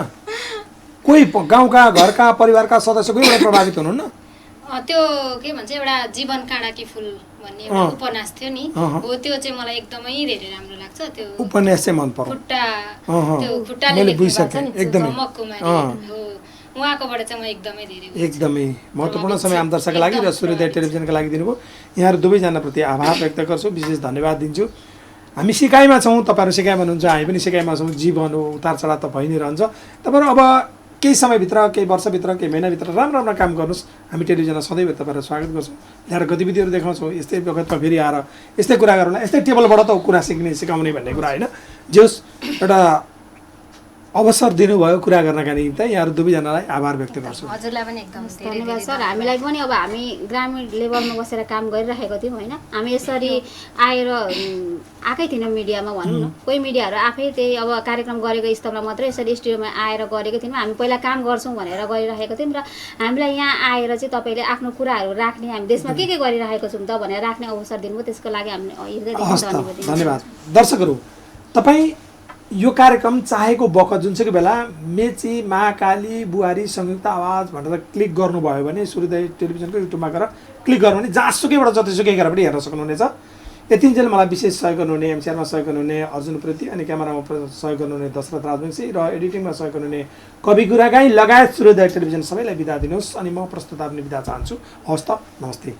कोही गाउँका घरका परिवारका सदस्य कोहीबाट प्रभावित हुनुहुन्न? त्यो के भन्छ एउटा जीवन काँडाकी फुल भन्ने एउटा उपन्यास थियो नि, हो त्यो चाहिँ मलाई एकदमै धेरै राम्रो लाग्छ। त्यो उपन्यास चाहिँ मन पर्यो। त्यो खुट्टाले लेख्नु भएको छ नि, झमक कुमारी हो, उहाँकोबाट चाहिँ म एकदमै धेरै एकदमै महत्त्वपूर्ण समय आमदर्शका लागि र सूर्योदय टेलिभिजनका लागि दिनुभयो। यहाँहरू दुवैजनाप्रति आभार व्यक्त गर्छु, विशेष धन्यवाद दिन्छु। हामी सिकाइमा छौँ, तपाईँहरू सिकाइमा हुनुहुन्छ, हामी पनि सिकाइमा छौँ। जीवन हो, उतार चढाव त भइ नै रहन्छ। तपाईँहरू अब केही समयभित्र, केही वर्षभित्र, केही महिनाभित्र राम्रो राम्रो काम गर्नुहोस्। हामी टेलिभिजनमा सधैँ तपाईँहरू स्वागत गर्छौँ, ल्याएर गतिविधिहरू देखाउँछौँ। यस्तै वखतमा फेरि आएर यस्तै कुरा गरौँला, यस्तै टेबलबाट त कुरा सिकाउने भन्ने कुरा होइन। जे होस्, एउटा अवसर दिनुभयो कुरा गर्नका निम्ति यहाँहरू दुवैजनालाई आभार व्यक्त गर्छु। हजुरलाई पनि एकदम धन्यवाद सर। हामीलाई पनि अब हामी ग्रामीण लेभलमा बसेर काम गरिरहेको थियौँ होइन, हामी यसरी आएर आएकै थिएन मिडियामा भनौँ न। कोही मिडियाहरू आफै त्यही अब कार्यक्रम गरेको स्तरमा मात्रै यसरी स्टुडियोमा आएर गरेको थियौँ। हामी पहिला काम गर्छौँ भनेर गरिरहेको थियौँ र हामीलाई यहाँ आएर चाहिँ तपाईँले आफ्नो कुराहरू राख्ने, हामी देशमा के गरिरहेको छौँ त भनेर राख्ने अवसर दिनुभयो, त्यसको लागि हामीले धन्यवाद। दर्शकहरू, तपाईँ यो कार्यक्रम चाहेको बखत जुनसुकै बेला मेची, महाकाली, बुहारी, संयुक्त आवाज भनेर क्लिक गर्नुभयो भने सूर्योदय टेलिभिजनको युट्युबमा गएर क्लिक गर्नु भने जहाँसुकैबाट जतिसुकै गरेर पनि हेर्न सक्नुहुनेछ। यतिन्जेल मलाई विशेष सहयोग गर्नुहुने, एमसिआरमा सहयोग गर्नुहुने अर्जुन प्रेती, अनि क्यामेरामा सहयोग गर्नुहुने दशरथ राजवंशी र एडिटिङमा सहयोग गर्नुहुने कवि गुरागाई लगायत सूर्योदय टेलिभिजन सबैलाई बिदा दिनुहोस्। अनि म प्रस्तुता पनि बिदा चाहन्छु। हवस् त, नमस्ते।